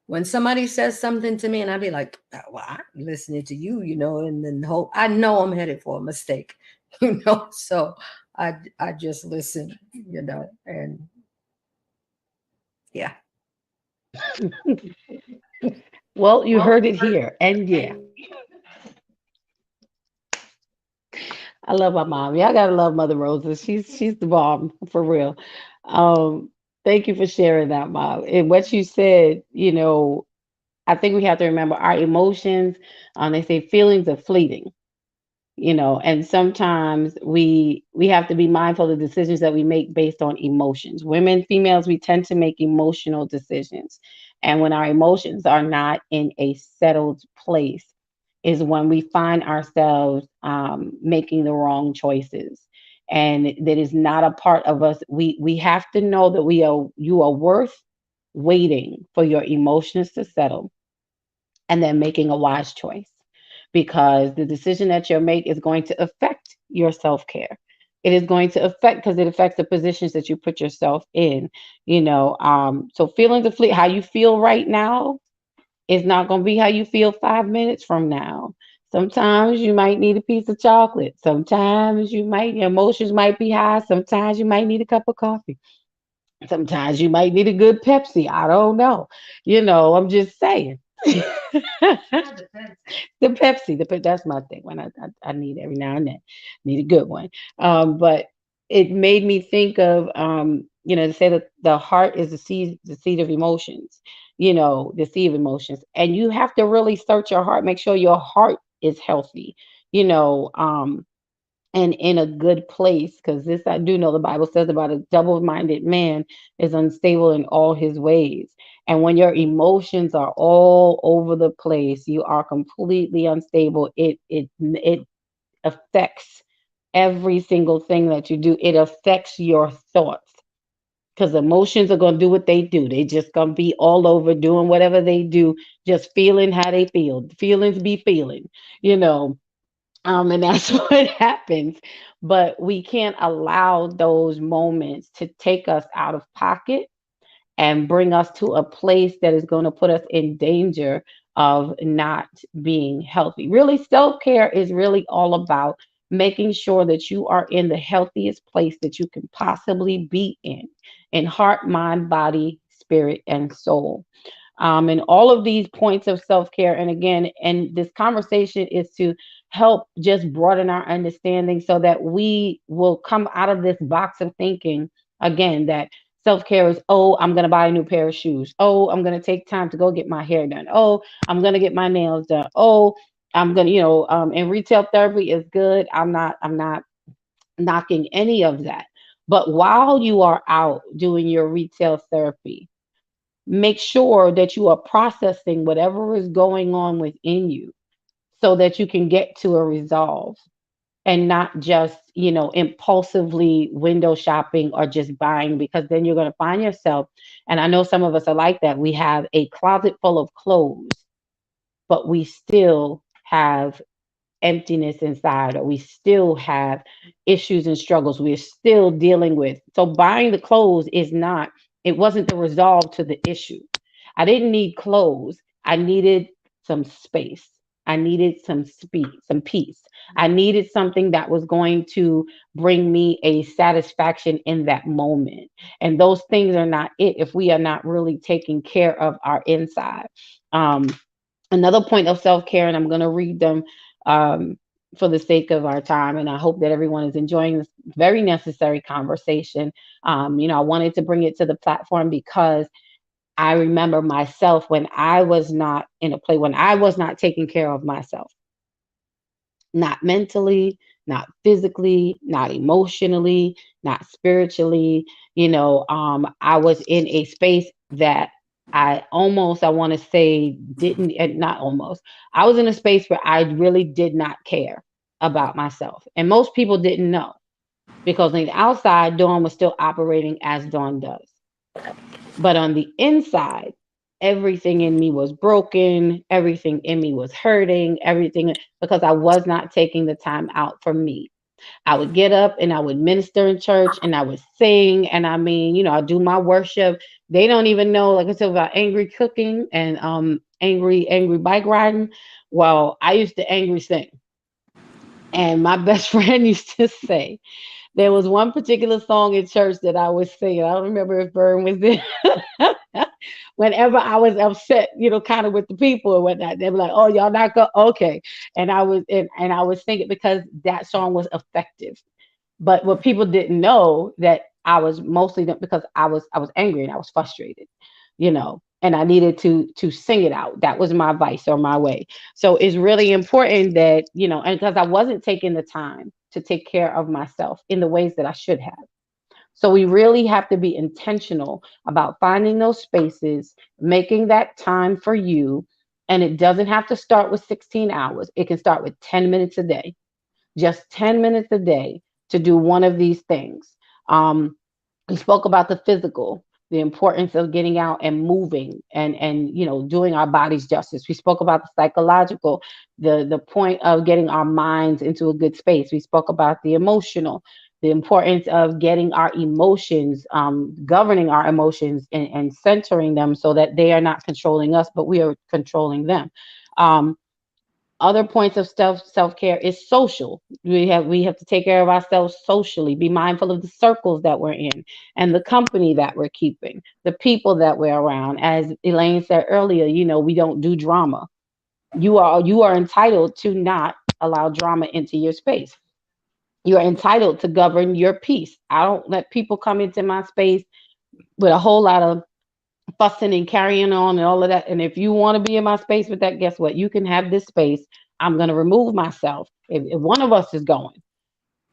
when somebody says something to me and I'd be like, well, I'm listening to you, and then I know I'm headed for a mistake, so I just listen, and yeah. Well, you heard it here. And yeah, I love my mom. Y'all gotta love Mother Rosa. She's the bomb for real. Um, Thank you for sharing that, Mom. And what you said, I think we have to remember our emotions. They say feelings are fleeting, and sometimes we have to be mindful of the decisions that we make based on emotions. Women, females, we tend to make emotional decisions, and when our emotions are not in a settled place is when we find ourselves making the wrong choices, and that is not a part of us. We have to know that you are worth waiting for your emotions to settle and then making a wise choice, because the decision that you make is going to affect your self-care. It is going to affect, because it affects the positions that you put yourself in. So feelings of fleet, how you feel right now is not going to be how you feel 5 minutes from now. Sometimes you might need a piece of chocolate. Sometimes your emotions might be high. Sometimes you might need a cup of coffee. Sometimes you might need a good Pepsi. I don't know. I'm just saying. The Pepsi, that's my thing. When I need every now and then, need a good one. But it made me think of to say that the heart is the seed of emotions. The seed of emotions, and you have to really search your heart, make sure your heart is healthy. You know, and in a good place, because this I do know the Bible says about a double-minded man is unstable in all his ways. And when your emotions are all over the place, you are completely unstable. It affects every single thing that you do. It affects your thoughts, because emotions are going to do what they do. They just going to be all over doing whatever they do, just feeling how they feel. Feelings be feeling, you know and that's what happens. But we can't allow those moments to take us out of pocket and bring us to a place that is going to put us in danger of not being healthy. Really, self care is really all about making sure that you are in the healthiest place that you can possibly be in heart, mind, body, spirit, and soul. And all of these points of self care. And again, and this conversation is to help just broaden our understanding so that we will come out of this box of thinking again that self care is, oh, I'm going to buy a new pair of shoes. Oh, I'm going to take time to go get my hair done. Oh, I'm going to get my nails done. Oh, I'm going to, and retail therapy is good. I'm not knocking any of that. But while you are out doing your retail therapy, Make sure that you are processing whatever is going on within you so that you can get to a resolve and not just, impulsively window shopping or just buying, because then you're going to find yourself. And I know some of us are like that. We have a closet full of clothes, but we still have emptiness inside, or we still have issues and struggles we're still dealing with. So buying the clothes is not, it wasn't the resolve to the issue. I didn't need clothes. I needed some space. I needed some speed, some peace. I needed something that was going to bring me a satisfaction in that moment. And those things are not it if we are not really taking care of our inside. Um, Another point of self care, and I'm going to read them um, for the sake of our time. And I hope that everyone is enjoying this very necessary conversation. I wanted to bring it to the platform because I remember myself when I was not in a place, when I was not taking care of myself, not mentally, not physically, not emotionally, not spiritually. I was in a space that I want to say, didn't, and not almost, I was in a space where I really did not care about myself. And most people didn't know because on the outside, Dawn was still operating as Dawn does. But on the inside, everything in me was broken, everything in me was hurting, everything, because I was not taking the time out for me. I would get up and I would minister in church and I would sing. And I mean, I do my worship. They don't even know, like I said, about angry cooking and angry bike riding. Well, I used to angry sing. And my best friend used to say, there was one particular song in church that I was singing. I don't remember if Vern was there. Whenever I was upset, kind of with the people or whatnot, they were like, "Oh, y'all not go okay." And I was singing because that song was effective. But what people didn't know that I was mostly because I was angry and I was frustrated, and I needed to sing it out. That was my vice or my way. So it's really important that, and because I wasn't taking the time to take care of myself in the ways that I should have. So we really have to be intentional about finding those spaces, making that time for you. And it doesn't have to start with 16 hours. It can start with 10 minutes a day, just 10 minutes a day to do one of these things. Um, we spoke about the physical, the importance of getting out and moving and doing our bodies justice. We spoke about the psychological, the point of getting our minds into a good space. We spoke about the emotional, the importance of getting our emotions, governing our emotions and centering them so that they are not controlling us, but we are controlling them. um, Other points of self-care is social. We have to take care of ourselves socially, be mindful of the circles that we're in and the company that we're keeping, the people that we're around. As Elaine said earlier, we don't do drama. You are entitled to not allow drama into your space. You're entitled to govern your peace. I don't let people come into my space with a whole lot of fussing and carrying on and all of that. And if you want to be in my space with that, guess what? You can have this space. I'm going to remove myself if one of us is going.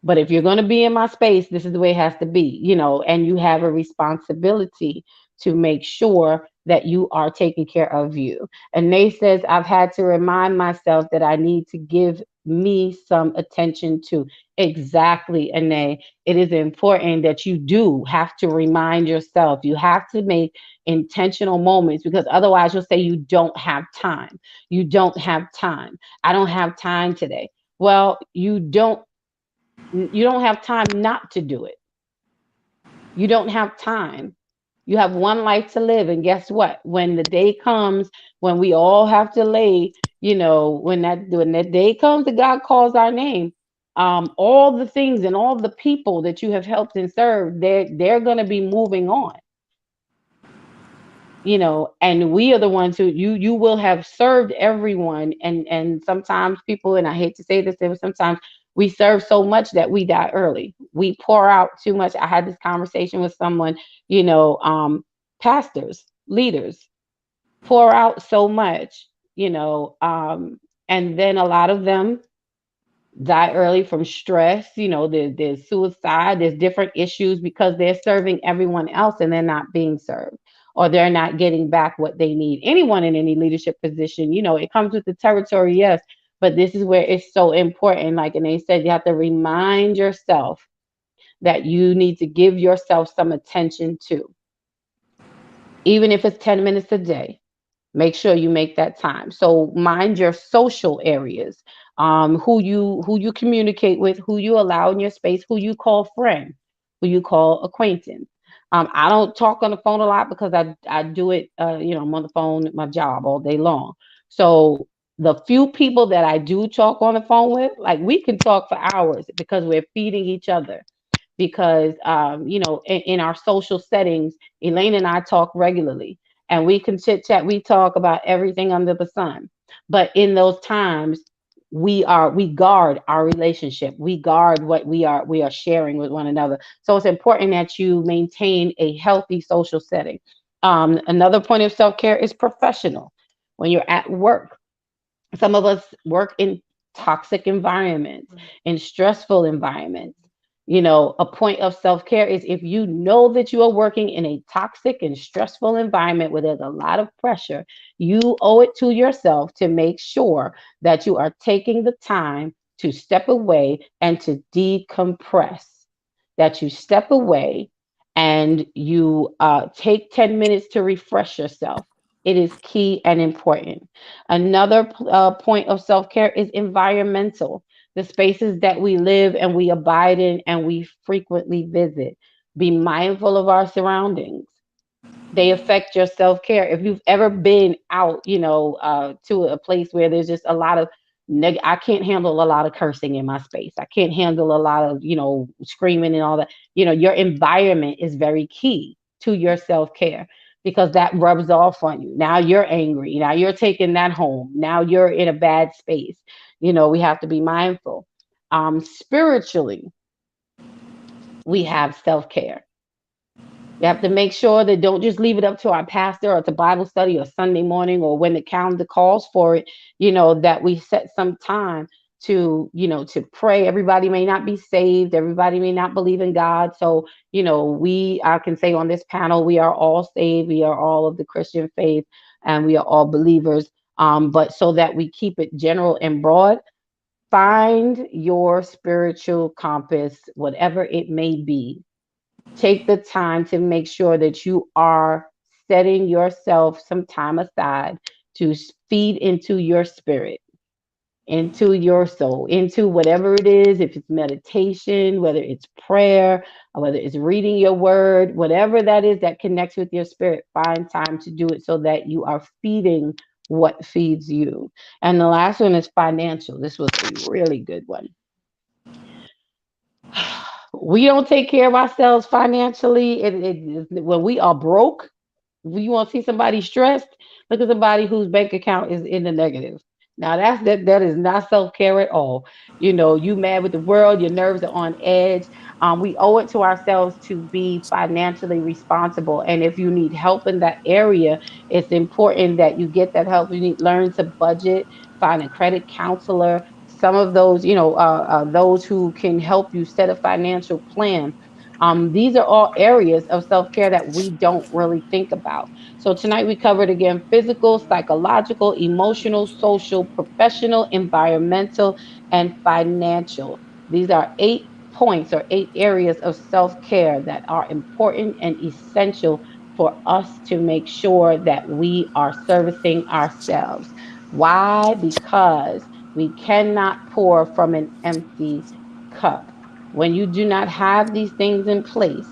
But if you're going to be in my space, this is the way it has to be, and you have a responsibility to make sure that you are taking care of you. And Nate says, I've had to remind myself that I need to give me some attention to. Exactly, Ane. It is important that you do have to remind yourself. You have to make intentional moments because otherwise you'll say you don't have time. You don't have time. I don't have time today. Well, you don't have time not to do it. You don't have time. You have one life to live. And guess what? When the day comes when we all have to lay, when that day comes that God calls our name, all the things and all the people that you have helped and served, they're gonna be moving on. And we are the ones who you will have served everyone. And sometimes people, and I hate to say this, but sometimes we serve so much that we die early. We pour out too much. I had this conversation with someone, pastors, leaders pour out so much, and then a lot of them die early from stress. There's suicide, there's different issues because they're serving everyone else and they're not being served. or they're not getting back what they need. Anyone in any leadership position, it comes with the territory, yes, but this is where it's so important. Like, and they said, you have to remind yourself that you need to give yourself some attention to, even if it's 10 minutes a day. Make sure you make that time. So mind your social areas, who you communicate with, who you allow in your space, who you call friend, who you call acquaintance. I don't talk on the phone a lot because I do it. I'm on the phone at my job all day long. So the few people that I do talk on the phone with, like, we can talk for hours because we're feeding each other, because in our social settings, Elaine and I talk regularly, and we can chit chat. We talk about everything under the sun. But in those times, we guard our relationship. We guard what we are sharing with one another. So it's important that you maintain a healthy social setting. Another point of self-care is professional. When you're at work, some of us work in toxic environments, in stressful environments. A point of self care is, if you know that you are working in a toxic and stressful environment where there's a lot of pressure, you owe it to yourself to make sure that you are taking the time to step away and to decompress, that you step away and you take 10 minutes to refresh yourself. It is key and important. Another point of self care is environmental, the spaces that we live and we abide in and we frequently visit. Be mindful of our surroundings. They affect your self care. If you've ever been out, to a place where there's just a lot of I can't handle a lot of cursing in my space. I can't handle a lot of, screaming and all that. Your environment is very key to your self care, because that rubs off on you. Now you're angry. Now you're taking that home. Now you're in a bad space. We have to be mindful. Spiritually, we have self care. We have to make sure that, don't just leave it up to our pastor or to Bible study or Sunday morning or when the calendar calls for it, that we set some time to pray. Everybody may not be saved. Everybody may not believe in God. So, I can say on this panel, we are all saved. We are all of the Christian faith, and we are all believers. But so that we keep it general and broad, find your spiritual compass, whatever it may be. Take the time to make sure that you are setting yourself some time aside to feed into your spirit, into your soul, into whatever it is. If it's meditation, whether it's prayer, or whether it's reading your word, whatever that is that connects with your spirit, find time to do it so that you are feeding what feeds you. And the last one is financial. This was a really good one. We don't take care of ourselves financially. When we are broke, you want to see somebody stressed? Look at somebody whose bank account is in the negative. Now that is not self care at all. You mad with the world, your nerves are on edge. We owe it to ourselves to be financially responsible. And if you need help in that area, it's important that you get that help. You need learn to budget, find a credit counselor. Some of those, those who can help you set a financial plan. These are all areas of self care that we don't really think about. So tonight we covered again: physical, psychological, emotional, social, professional, environmental, and financial. These are 8 points or 8 areas of self care that are important and essential for us to make sure that we are servicing ourselves. Why? Because we cannot pour from an empty cup. When you do not have these things in place,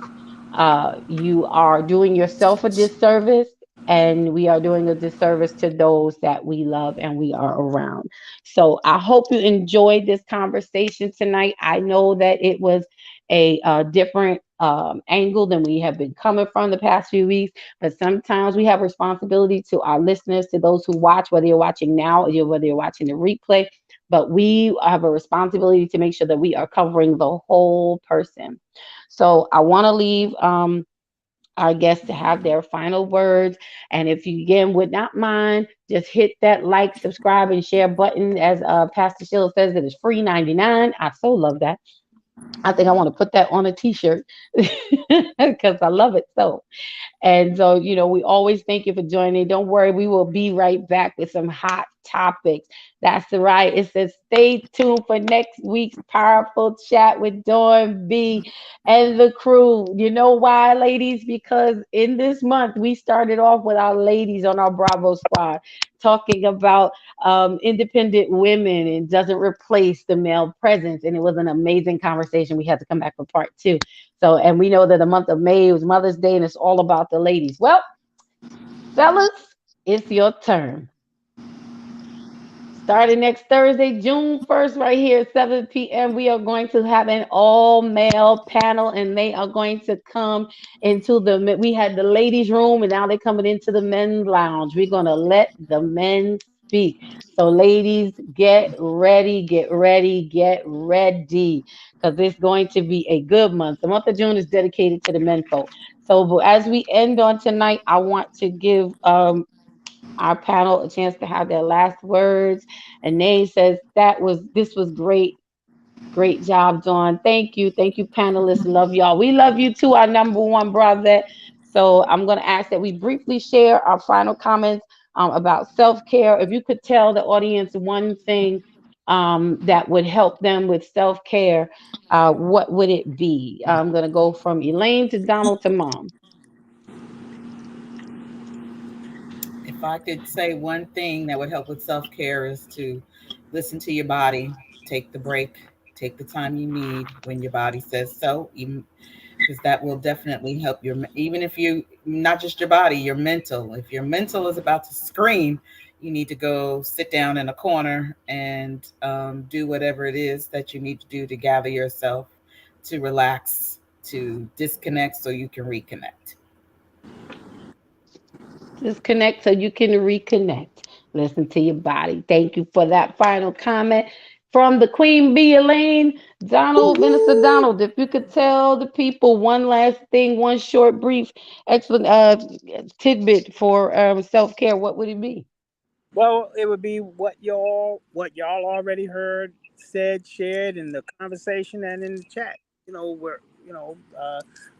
you are doing yourself a disservice, and we are doing a disservice to those that we love and we are around. So I hope you enjoyed this conversation tonight. I know that it was a different angle than we have been coming from the past few weeks, but sometimes we have responsibility to our listeners, to those who watch, whether you're watching now or whether you're watching the replay. But we have a responsibility to make sure that we are covering the whole person. So I want to leave our guests to have their final words. And if you again would not mind, just hit that like, subscribe, and share button. As Pastor Sheila says, it is free 99. I so love that. I think I want to put that on a t-shirt because I love it so. And so, we always thank you for joining. Don't worry, we will be right back with some hot topics. That's right. It says stay tuned for next week's powerful chat with Dawn B and the crew. You know why, ladies? Because in this month, we started off with our ladies on our Bravo squad talking about independent women and doesn't replace the male presence. And it was an amazing conversation. We had to come back for part two. So, and we know that the month of May was Mother's Day and it's all about the ladies. Well, fellas, it's your turn. Starting next Thursday, June 1st, right here at 7 p.m., we are going to have an all male panel and they are going to come into we had the ladies' room and now they're coming into the men's lounge. We're going to let the men speak. So, ladies, get ready, get ready, get ready because it's going to be a good month. The month of June is dedicated to the men folk. So, as we end on tonight, I want to give our panel a chance to have their last words. And Nay says this was great. Great job, Dawn. Thank you, panelists. Love y'all. We love you too, our number one brother. So I'm gonna ask that we briefly share our final comments about self-care. If you could tell the audience one thing that would help them with self-care, what would it be? I'm gonna go from Elaine to Donald to Mom. If I could say one thing that would help with self care is to listen to your body, take the break, take the time you need when your body says so, even because that will definitely help even if you, not just your body, your mental. If your mental is about to scream, you need to go sit down in a corner and do whatever it is that you need to do to gather yourself, to relax, to disconnect so you can reconnect. Disconnect so you can reconnect. Listen to your body. Thank you for that final comment from the Queen Bee, Elaine. Minister Woohoo! Donald, if you could tell the people one last thing, one short, brief tidbit for self care, what would it be? Well, it would be what y'all already heard, said, shared in the conversation and in the chat. Where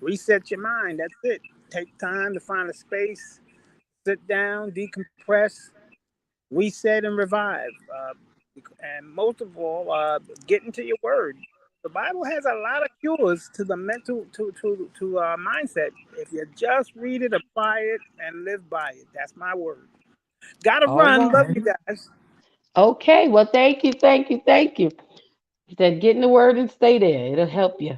reset your mind. That's it. Take time to find a space, sit down, decompress, reset, and revive. And most of all, get into your word. The Bible has a lot of cures to the mental to mindset. If you just read it, apply it, and live by it. That's my word. Gotta All run. Love right. you guys. Okay, well, thank you. He said, get in the word and stay there. It'll help you.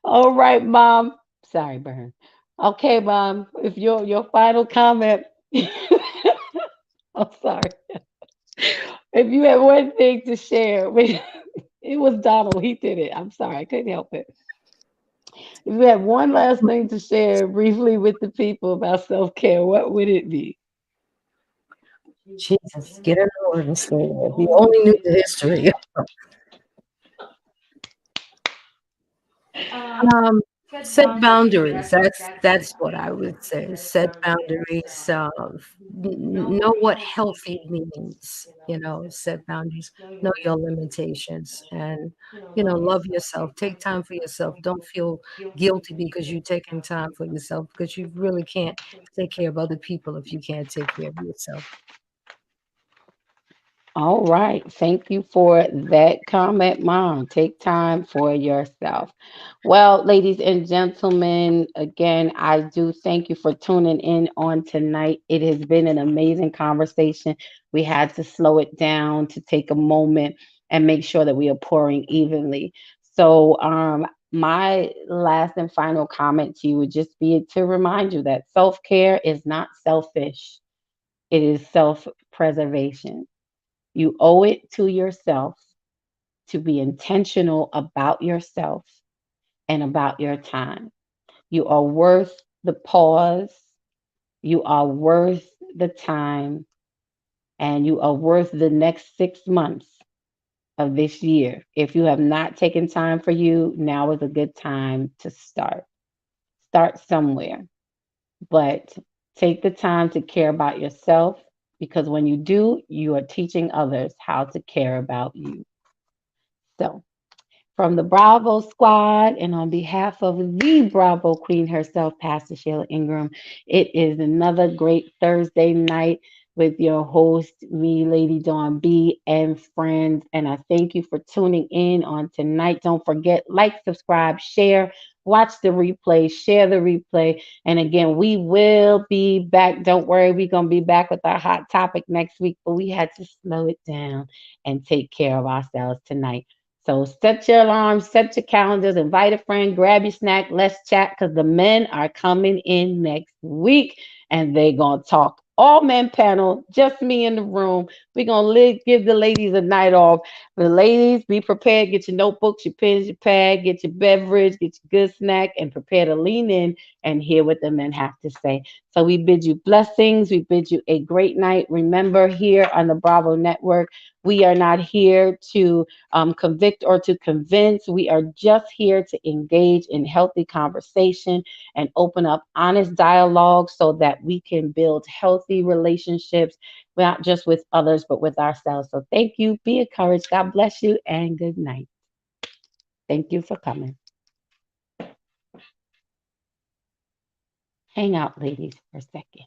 All right, Mom. Sorry, Bern. Okay, Mom. If your final comment. I'm sorry. If you had one thing to share, it was Donald. He did it. I'm sorry. I couldn't help it. If you had one last thing to share briefly with the people about self care, what would it be? Jesus, get in the word and stay there. If you only knew the history. Um, Set boundaries. That's what I would say. Set boundaries. Know what healthy means. Set boundaries. Know your limitations, and love yourself. Take time for yourself. Don't feel guilty because you're taking time for yourself because you really can't take care of other people if you can't take care of yourself. All right. Thank you for that comment, Mom. Take time for yourself. Well, ladies and gentlemen, again, I do thank you for tuning in on tonight. It has been an amazing conversation. We had to slow it down to take a moment and make sure that we are pouring evenly. So, my last and final comment to you would just be to remind you that self care is not selfish, it is self preservation. You owe it to yourself to be intentional about yourself and about your time. You are worth the pause, you are worth the time, and you are worth the next 6 months of this year. If you have not taken time for you, now is a good time to start. Start somewhere, but take the time to care about yourself because when you do, you are teaching others how to care about you. So, from the Bravo squad and on behalf of the Bravo Queen herself, Pastor Sheila Ingram, it is another great Thursday night with your host, me, Lady Dawn B, and friends. And I thank you for tuning in on tonight. Don't forget, like, subscribe, share, watch the replay, share the replay. And again, we will be back. Don't worry, we're going to be back with our hot topic next week, but we had to slow it down and take care of ourselves tonight. So set your alarms, set your calendars, invite a friend, grab your snack, let's chat because the men are coming in next week and they're going to talk. All men panel, just me in the room. We're going to give the ladies a night off. The ladies, be prepared. Get your notebooks, your pens, your pad, get your beverage, get your good snack, and prepare to lean in and hear what the men have to say. So we bid you blessings. We bid you a great night. Remember, here on the Bravo Network, we are not here to convict or to convince. We are just here to engage in healthy conversation and open up honest dialogue so that we can build healthy relationships, not just with others, but with ourselves. So thank you. Be encouraged. God bless you and good night. Thank you for coming. Hang out, ladies, for a second.